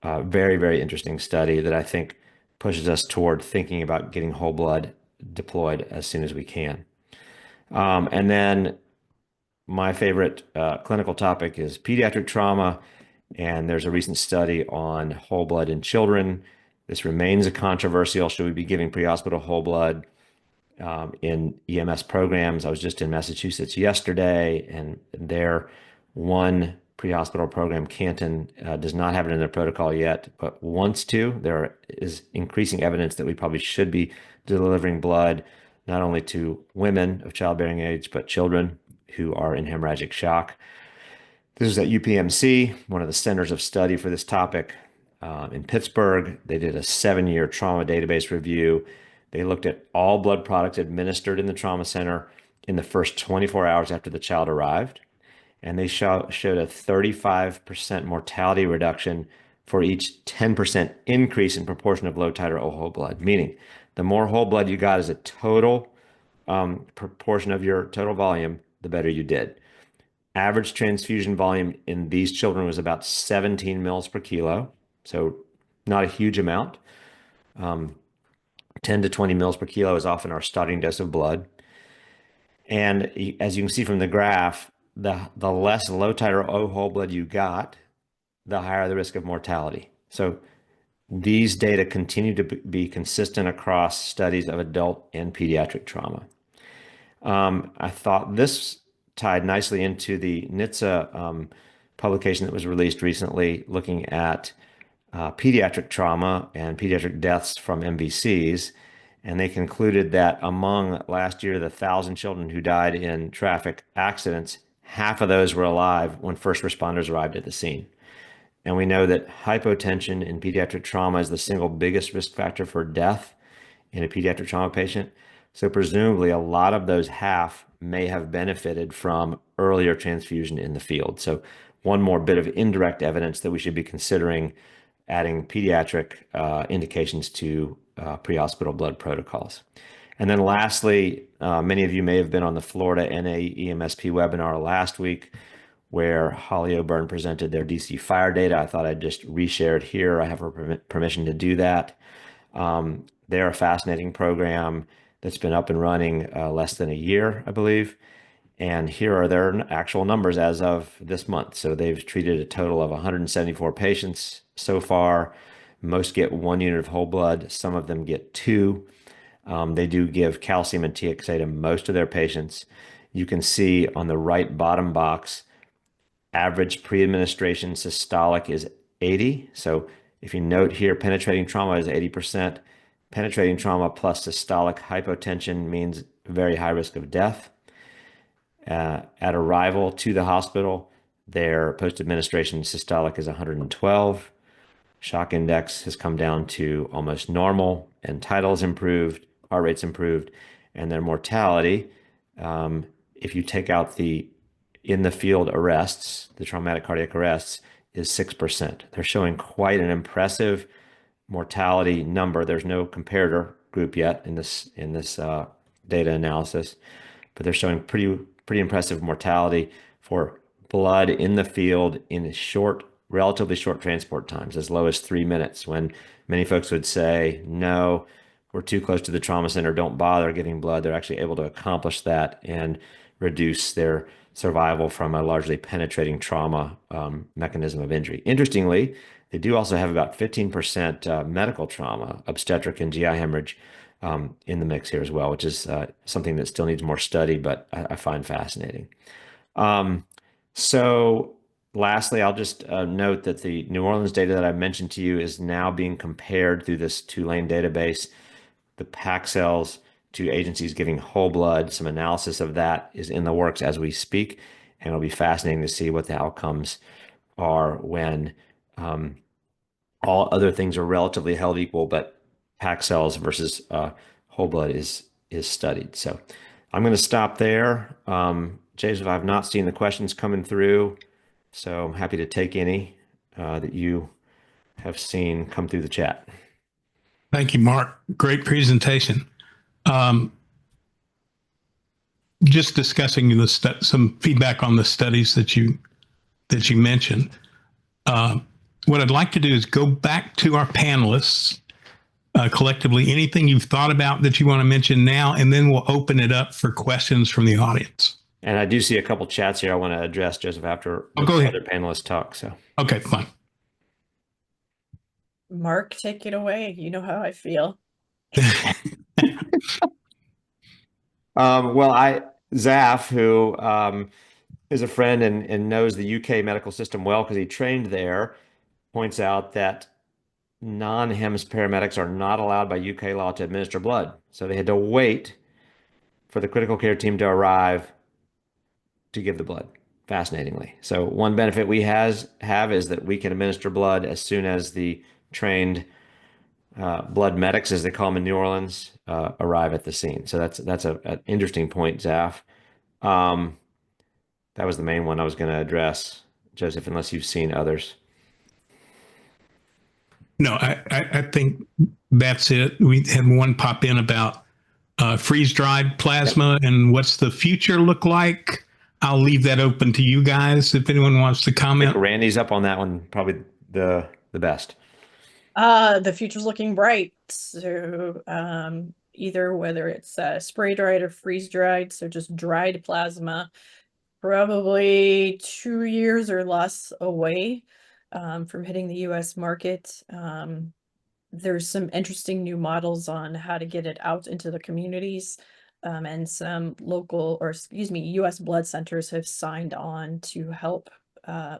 very, very interesting study that I think pushes us toward thinking about getting whole blood deployed as soon as we can. And then my favorite clinical topic is pediatric trauma. And there's a recent study on whole blood in children. This remains a controversial. Should we be giving pre-hospital whole blood in EMS programs? I was just in Massachusetts yesterday, and their one pre-hospital program, Canton, does not have it in their protocol yet, but wants to. There is increasing evidence that we probably should be delivering blood not only to women of childbearing age, but children who are in hemorrhagic shock. This is at UPMC, one of the centers of study for this topic in Pittsburgh. They did a 7-year trauma database review. They looked at all blood products administered in the trauma center in the first 24 hours after the child arrived. And they showed a 35% mortality reduction for each 10% increase in proportion of low titer whole blood, meaning the more whole blood you got as a total proportion of your total volume, the better you did. Average transfusion volume in these children was about 17 mils per kilo, so not a huge amount. 10 to 20 mils per kilo is often our starting dose of blood. And as you can see from the graph, the less low titer whole blood you got, the higher the risk of mortality. So these data continue to be consistent across studies of adult and pediatric trauma. I thought this tied nicely into the NHTSA publication that was released recently looking at pediatric trauma and pediatric deaths from MVCs. And they concluded that among last year, the 1,000 children who died in traffic accidents, half of those were alive when first responders arrived at the scene. And we know that hypotension in pediatric trauma is the single biggest risk factor for death in a pediatric trauma patient. So presumably a lot of those half may have benefited from earlier transfusion in the field. So one more bit of indirect evidence that we should be considering adding pediatric indications to pre-hospital blood protocols. And then lastly, many of you may have been on the Florida NAEMSP webinar last week where Holly O'Byrne presented their DC fire data. I thought I'd just reshare it here. I have her permission to do that. They're a fascinating program that's been up and running less than a year, I believe. And here are their actual numbers as of this month. So they've treated a total of 174 patients so far. Most get 1 unit of whole blood. Some of them get 2. They do give calcium and TXA to most of their patients. You can see on the right bottom box, average pre-administration systolic is 80. So if you note here, penetrating trauma is 80%. Penetrating trauma plus systolic hypotension means very high risk of death. At arrival to the hospital, their post-administration systolic is 112. Shock index has come down to almost normal, and title's improved, heart rate's improved, and their mortality, if you take out the in-the-field arrests, the traumatic cardiac arrests, is 6%. They're showing quite an impressive mortality number. There's no comparator group yet in this data analysis, but they're showing pretty impressive mortality for blood in the field in relatively short transport times, as low as 3 minutes, when many folks would say, no, we're too close to the trauma center, don't bother giving blood. They're actually able to accomplish that and reduce their survival from a largely penetrating trauma mechanism of injury. Interestingly, they do also have about 15% medical trauma, obstetric and GI hemorrhage in the mix here as well, which is something that still needs more study, but I find fascinating. So lastly, I'll just note that the New Orleans data that I mentioned to you is now being compared through this 2-lane database, the PAC cells to agencies giving whole blood. Some analysis of that is in the works as we speak, and it'll be fascinating to see what the outcomes are when all other things are relatively held equal, but PAC cells versus whole blood is studied. So I'm going to stop there. Joseph, I've not seen the questions coming through, so I'm happy to take any that you have seen come through the chat. Thank you, Mark. Great presentation. just discussing some feedback on the studies that you mentioned. What I'd like to do is go back to our panelists collectively. Anything you've thought about that you want to mention now, and then we'll open it up for questions from the audience. And I do see a couple chats here I want to address, Joseph, after go ahead. other panelists talk. So okay, fine. Mark, take it away. You know how I feel. Well, Zaf, who is a friend and knows the UK medical system well because he trained there, points out that non-HEMS paramedics are not allowed by UK law to administer blood. So they had to wait for the critical care team to arrive to give the blood, fascinatingly. So one benefit we have is that we can administer blood as soon as the trained blood medics, as they call them in New Orleans, arrive at the scene. So that's an interesting point, Zaf. That was the main one I was going to address, Joseph, unless you've seen others. No, I think that's it. We had one pop in about freeze-dried plasma and what's the future look like. I'll leave that open to you guys if anyone wants to comment. I think Randy's up on that one, probably the best. The future's looking bright. So either whether it's spray dried or freeze dried, so just dried plasma, probably 2 years or less away from hitting the US market. There's some interesting new models on how to get it out into the communities. And some local, or excuse me, US blood centers have signed on to help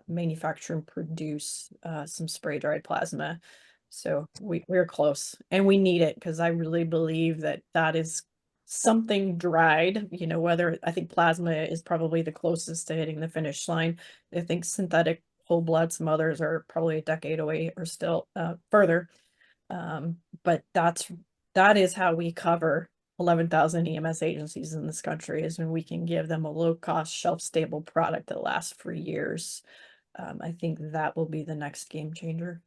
manufacture and produce some spray dried plasma. So we're close and we need it because I really believe that is something dried, you know, whether I think plasma is probably the closest to hitting the finish line. I think synthetic whole blood, some others are probably a decade away or still further. But that is how we cover 11,000 EMS agencies in this country, is when we can give them a low-cost, shelf-stable product that lasts for years. I think that will be the next game changer.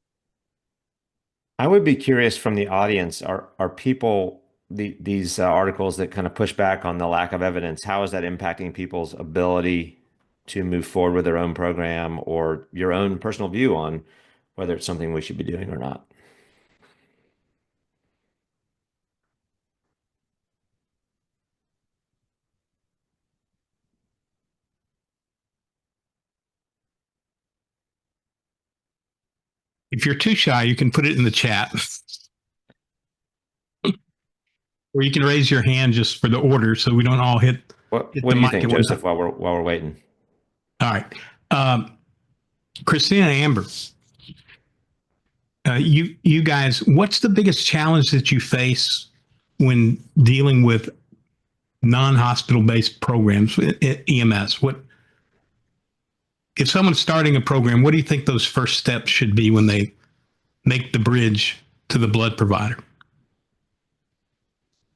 I would be curious from the audience, are people, these articles that kind of push back on the lack of evidence, how is that impacting people's ability to move forward with their own program, or your own personal view on whether it's something we should be doing or not? If you're too shy, you can put it in the chat. Or you can raise your hand just for the order so we don't all hit. What do you think, Joseph, while we're waiting? All right. Christina and Amber, you guys, what's the biggest challenge that you face when dealing with non-hospital based programs at EMS? If someone's starting a program, what do you think those first steps should be when they make the bridge to the blood provider?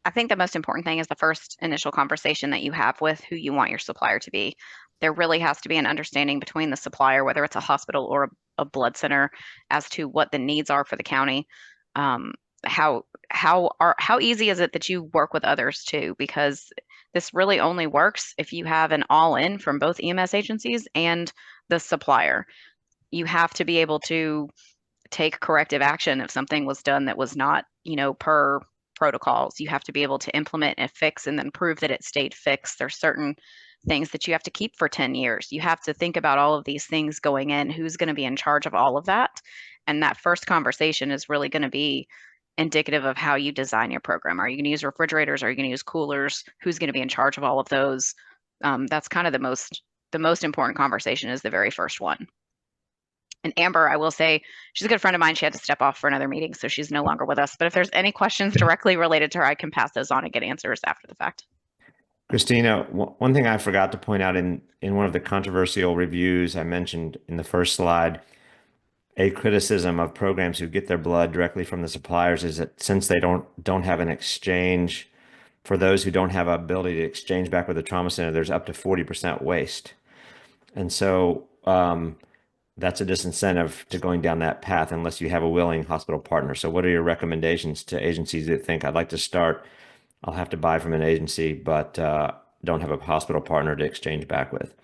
I think the most important thing is the first initial conversation that you have with who you want your supplier to be. There really has to be an understanding between the supplier, whether it's a hospital or a blood center, as to what the needs are for the county. How easy is it that you work with others too? Because this really only works if you have an all-in from both EMS agencies and the supplier. You have to be able to take corrective action if something was done that was not, per protocols. You have to be able to implement a fix and then prove that it stayed fixed. There's certain things that you have to keep for 10 years. You have to think about all of these things going in, who's going to be in charge of all of that. And that first conversation is really going to be indicative of how you design your program. Are you going to use refrigerators? Are you going to use coolers? Who's going to be in charge of all of those? That's kind of the most important conversation, is the very first one. And Amber, I will say, she's a good friend of mine. She had to step off for another meeting, so she's no longer with us. But if there's any questions directly related to her, I can pass those on and get answers after the fact. Christina, one thing I forgot to point out in one of the controversial reviews I mentioned in the first slide, a criticism of programs who get their blood directly from the suppliers is that since they don't have an exchange, for those who don't have an ability to exchange back with the trauma center, there's up to 40% waste. And so that's a disincentive to going down that path unless you have a willing hospital partner. So what are your recommendations to agencies that think, I'd like to start, I'll have to buy from an agency, but don't have a hospital partner to exchange back with.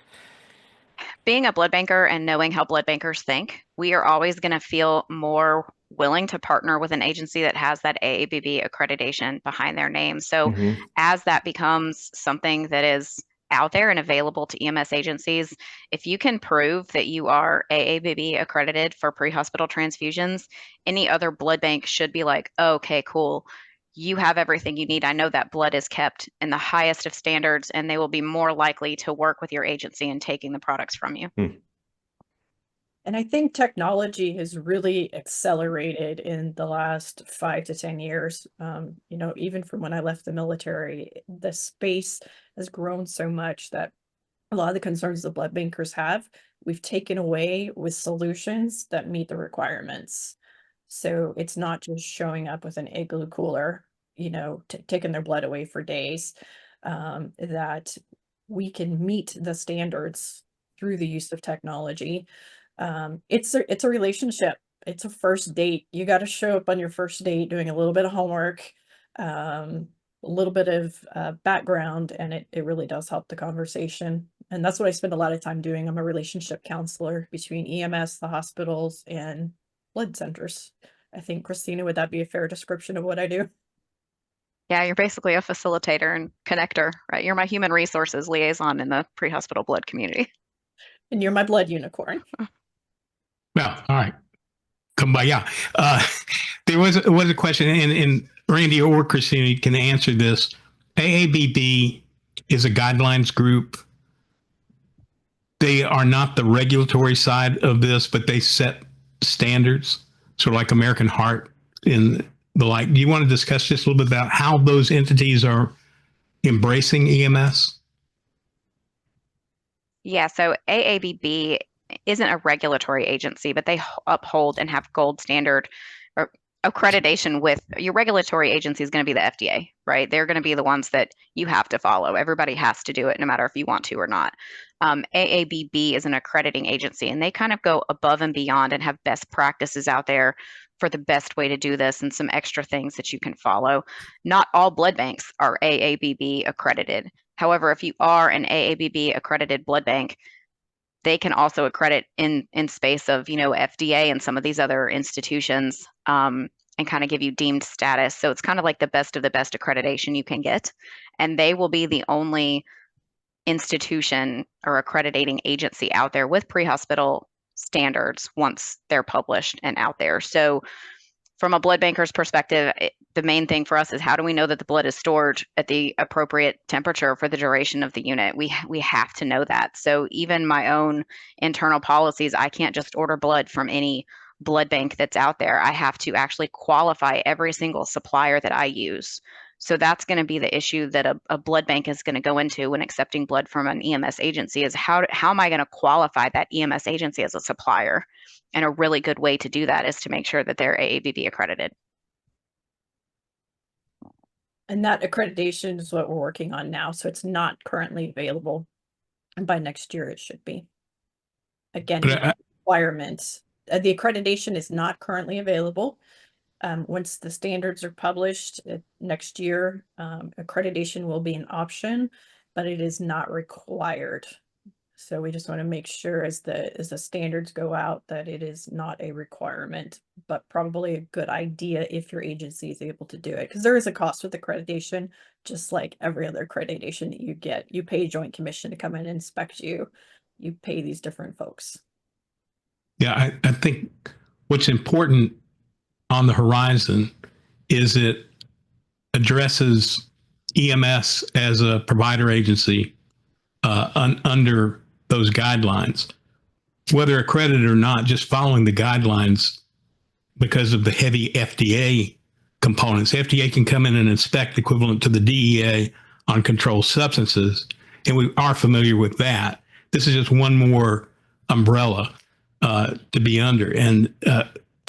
Being a blood banker and knowing how blood bankers think, we are always going to feel more willing to partner with an agency that has that AABB accreditation behind their name. So Mhm. as that becomes something that is out there and available to EMS agencies, if you can prove that you are AABB accredited for pre-hospital transfusions, any other blood bank should be like, oh, okay, cool. You have everything you need. I know that blood is kept in the highest of standards, and they will be more likely to work with your agency in taking the products from you. And I think technology has really accelerated in the last 5 to 10 years. You know, even from when I left the military, the space has grown so much that a lot of the concerns the blood bankers have, we've taken away with solutions that meet the requirements. So it's not just showing up with an igloo cooler, you know, taking their blood away for days, that we can meet the standards through the use of technology. It's a relationship. It's a first date. You got to show up on your first date doing a little bit of homework, a little bit of background, and it really does help the conversation. And that's what I spend a lot of time doing. I'm a relationship counselor between EMS, the hospitals, and blood centers. I think, Christina, would that be a fair description of what I do? Yeah, you're basically a facilitator and connector, right? You're my human resources liaison in the pre-hospital blood community. And you're my blood unicorn. Well, all right. Kumbaya. There was a question, and Randy or Christina can answer this. AABB is a guidelines group. They are not the regulatory side of this, but they set standards, sort of like American Heart and the like. Do you want to discuss just a little bit about how those entities are embracing EMS? Yeah, so AABB isn't a regulatory agency, but they uphold and have gold standard or accreditation with your regulatory agency is going to be the FDA, right? They're going to be the ones that you have to follow. Everybody has to do it, no matter if you want to or not. AABB is an accrediting agency, and they kind of go above and beyond and have best practices out there for the best way to do this and some extra things that you can follow. Not all blood banks are AABB accredited. However, if you are an AABB accredited blood bank, they can also accredit in space of, you know, FDA and some of these other institutions, and kind of give you deemed status. So it's kind of like the best of the best accreditation you can get. And they will be the only institution or accrediting agency out there with pre-hospital standards once they're published and out there. So from a blood banker's perspective, the main thing for us is how do we know that the blood is stored at the appropriate temperature for the duration of the unit? We have to know that. So even my own internal policies, I can't just order blood from any blood bank that's out there. I have to actually qualify every single supplier that I use. So that's going to be the issue that a blood bank is going to go into when accepting blood from an EMS agency is how am I going to qualify that EMS agency as a supplier? And a really good way to do that is to make sure that they're AABB accredited. And that accreditation is what we're working on now. So it's not currently available. And by next year, it should be. Again, requirements. The accreditation is not currently available. Once the standards are published next year, accreditation will be an option, but it is not required. So we just want to make sure as the standards go out that it is not a requirement, but probably a good idea if your agency is able to do it. Because there is a cost with accreditation, just like every other accreditation that you get. You pay a joint commission to come in and inspect you. You pay these different folks. Yeah, I think what's important on the horizon is it addresses EMS as a provider agency under those guidelines, whether accredited or not, just following the guidelines because of the heavy FDA components. FDA can come in and inspect equivalent to the DEA on controlled substances, and we are familiar with that. This is just one more umbrella to be under. And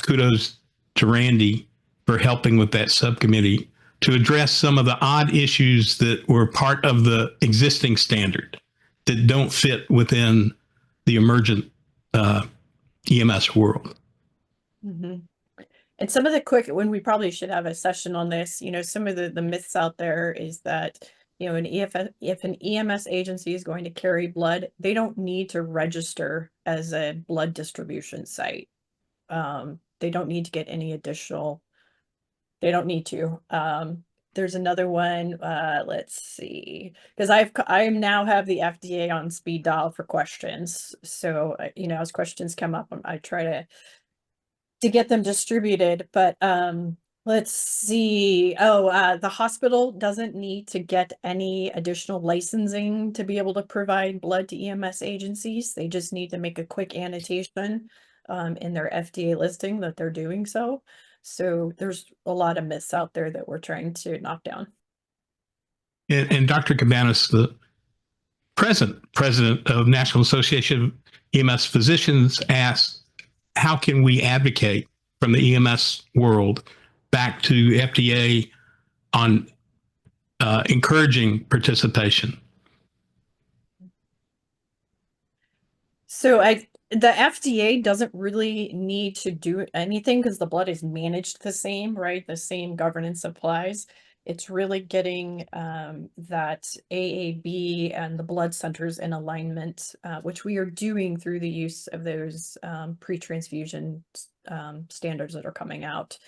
kudos to Randy for helping with that subcommittee to address some of the odd issues that were part of the existing standard that don't fit within the emergent EMS world. Mm-hmm. And some of the when we probably should have a session on this, you know, some of the myths out there is that you know, if an EMS agency is going to carry blood, they don't need to register as a blood distribution site. They don't need to get any additional, they don't need to. There's another one, let's see, because I now have the FDA on speed dial for questions. So, you know, as questions come up, I try to get them distributed, but, let's see. Oh, the hospital doesn't need to get any additional licensing to be able to provide blood to EMS agencies. They just need to make a quick annotation in their FDA listing that they're doing so. So there's a lot of myths out there that we're trying to knock down. And Dr. Cabanas, the present president of National Association of EMS Physicians, asked, how can we advocate from the EMS world back to FDA on encouraging participation? So the FDA doesn't really need to do anything because the blood is managed the same, right? The same governance applies. It's really getting that AAB and the blood centers in alignment, which we are doing through the use of those pre-transfusion standards that are coming out.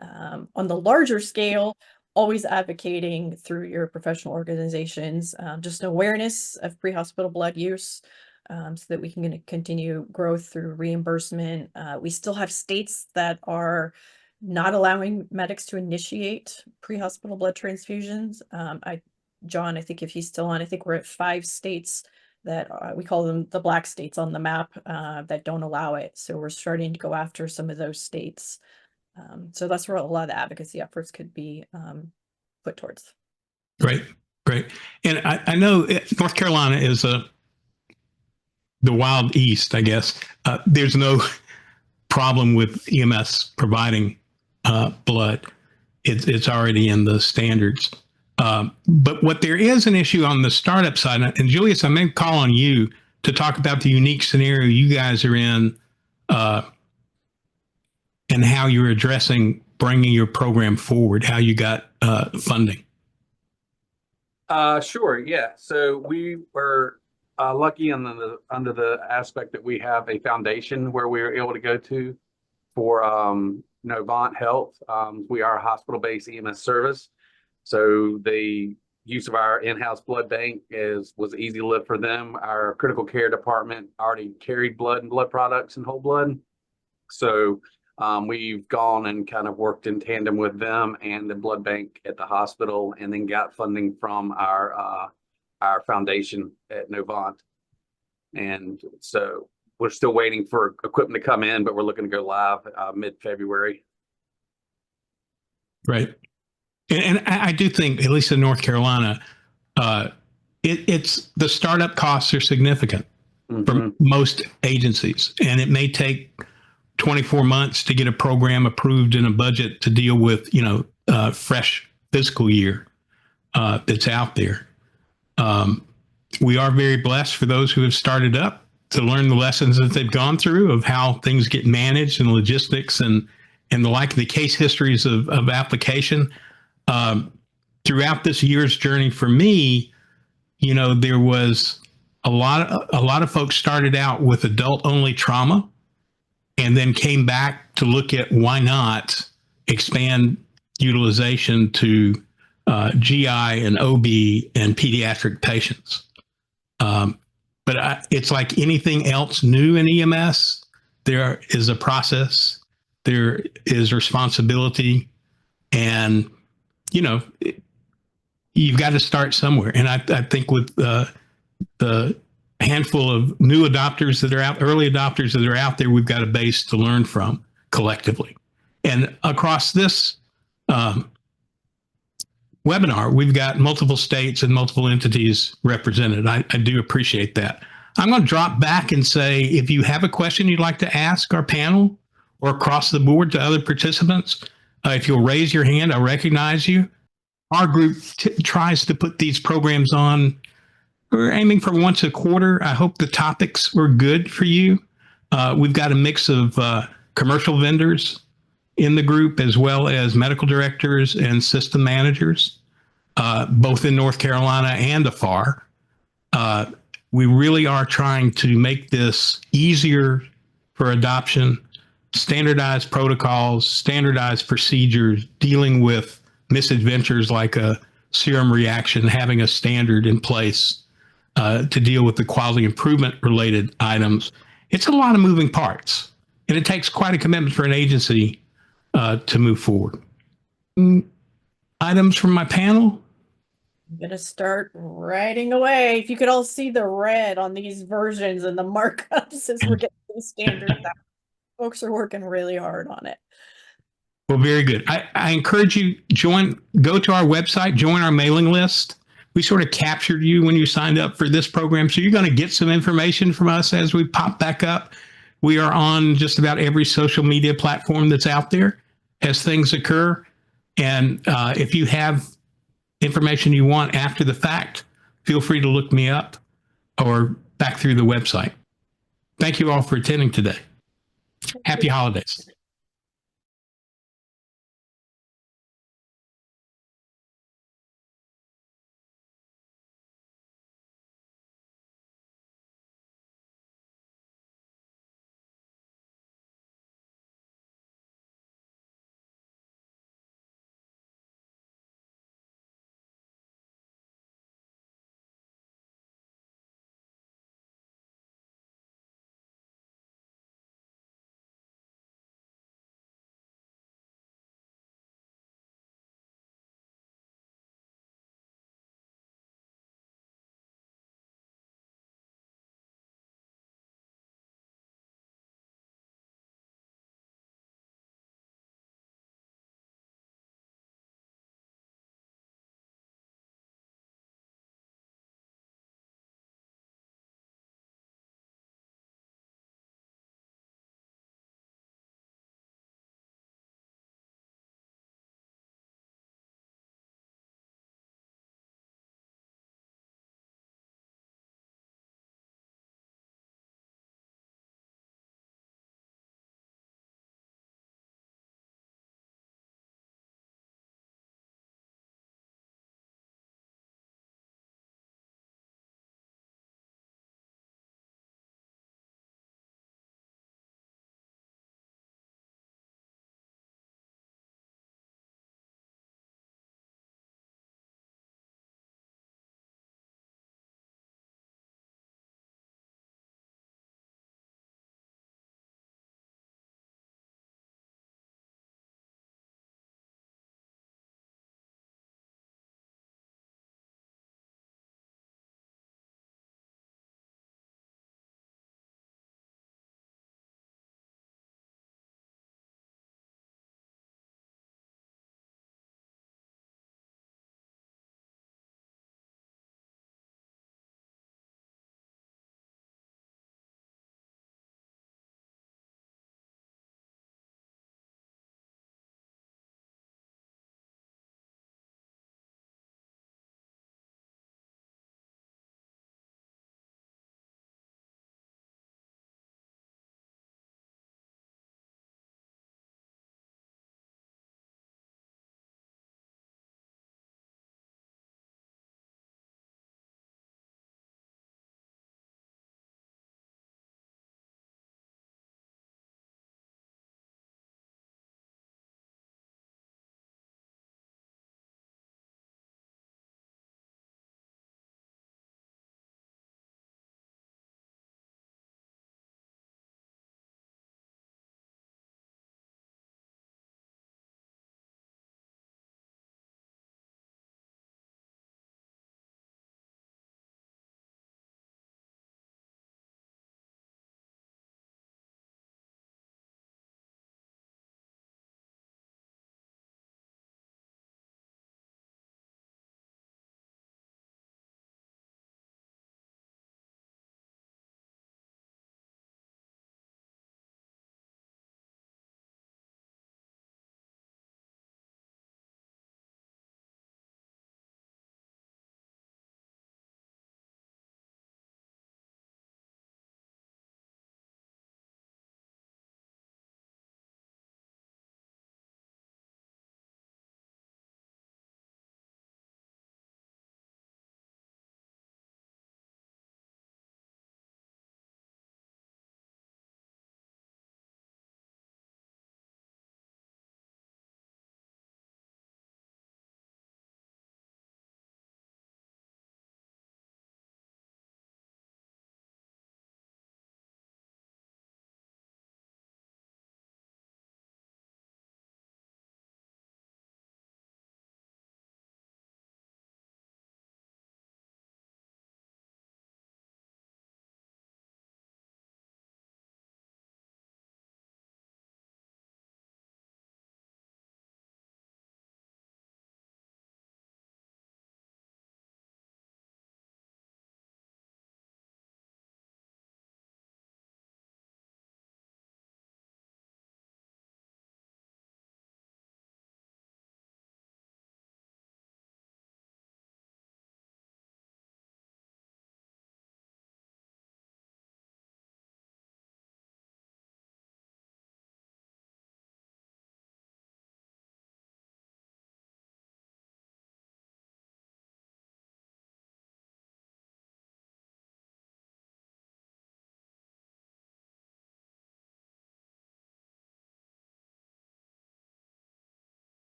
On the larger scale, always advocating through your professional organizations, just an awareness of pre-hospital blood use, so that we can continue growth through reimbursement. We still have states that are not allowing medics to initiate pre-hospital blood transfusions. John, I think if he's still on, I think we're at 5 states that we call them the black states on the map that don't allow it. So we're starting to go after some of those states. So that's where a lot of the advocacy efforts could be put towards. Great. And I know North Carolina is the Wild East, I guess. There's no problem with EMS providing blood. It's already in the standards. But what there is an issue on the startup side, and Julius, I may call on you to talk about the unique scenario you guys are in and how you're addressing bringing your program forward, how you got funding. Sure, yeah. So we were lucky under the aspect that we have a foundation where we were able to go to for Novant Health. We are a hospital-based EMS service. So the use of our in-house blood bank was easy to lift for them. Our critical care department already carried blood and blood products and whole blood. So we've gone and kind of worked in tandem with them and the blood bank at the hospital, and then got funding from our foundation at Novant. And so we're still waiting for equipment to come in, but we're looking to go live mid-February. Right. And I do think, at least in North Carolina, it's the startup costs are significant for most agencies, and it may take 24 months to get a program approved in a budget to deal with, fresh fiscal year that's out there. We are very blessed for those who have started up to learn the lessons that they've gone through of how things get managed and logistics and the like, the case histories of application. Throughout this year's journey for me, there was a lot of folks started out with adult only trauma and then came back to look at why not expand utilization to GI and OB and pediatric patients. But it's like anything else new in EMS. There is a process, there is responsibility, and you've got to start somewhere. And I think with the handful of new adopters that are out, early adopters that are out there, we've got a base to learn from collectively. And across this webinar, we've got multiple states and multiple entities represented. I do appreciate that. I'm going to drop back and say, if you have a question you'd like to ask our panel or across the board to other participants, if you'll raise your hand, I'll recognize you. Our group tries to put these programs on. We're aiming for once a quarter. I hope the topics were good for you. We've got a mix of commercial vendors in the group, as well as medical directors and system managers. both in North Carolina and afar. We really are trying to make this easier for adoption, standardized protocols, standardized procedures, dealing with misadventures like a serum reaction, having a standard in place to deal with the quality improvement related items. It's a lot of moving parts, and it takes quite a commitment for an agency to move forward. Items from my panel? I'm gonna start writing away. If you could all see the red on these versions and the markups as we're getting the standards out. Folks are working really hard on it. Well, very good. I encourage you, go to our website, join our mailing list. We sort of captured you when you signed up for this program. So you're going to get some information from us as we pop back up. We are on just about every social media platform that's out there as things occur. And if you have information you want after the fact, feel free to look me up or back through the website. Thank you all for attending today. Happy holidays.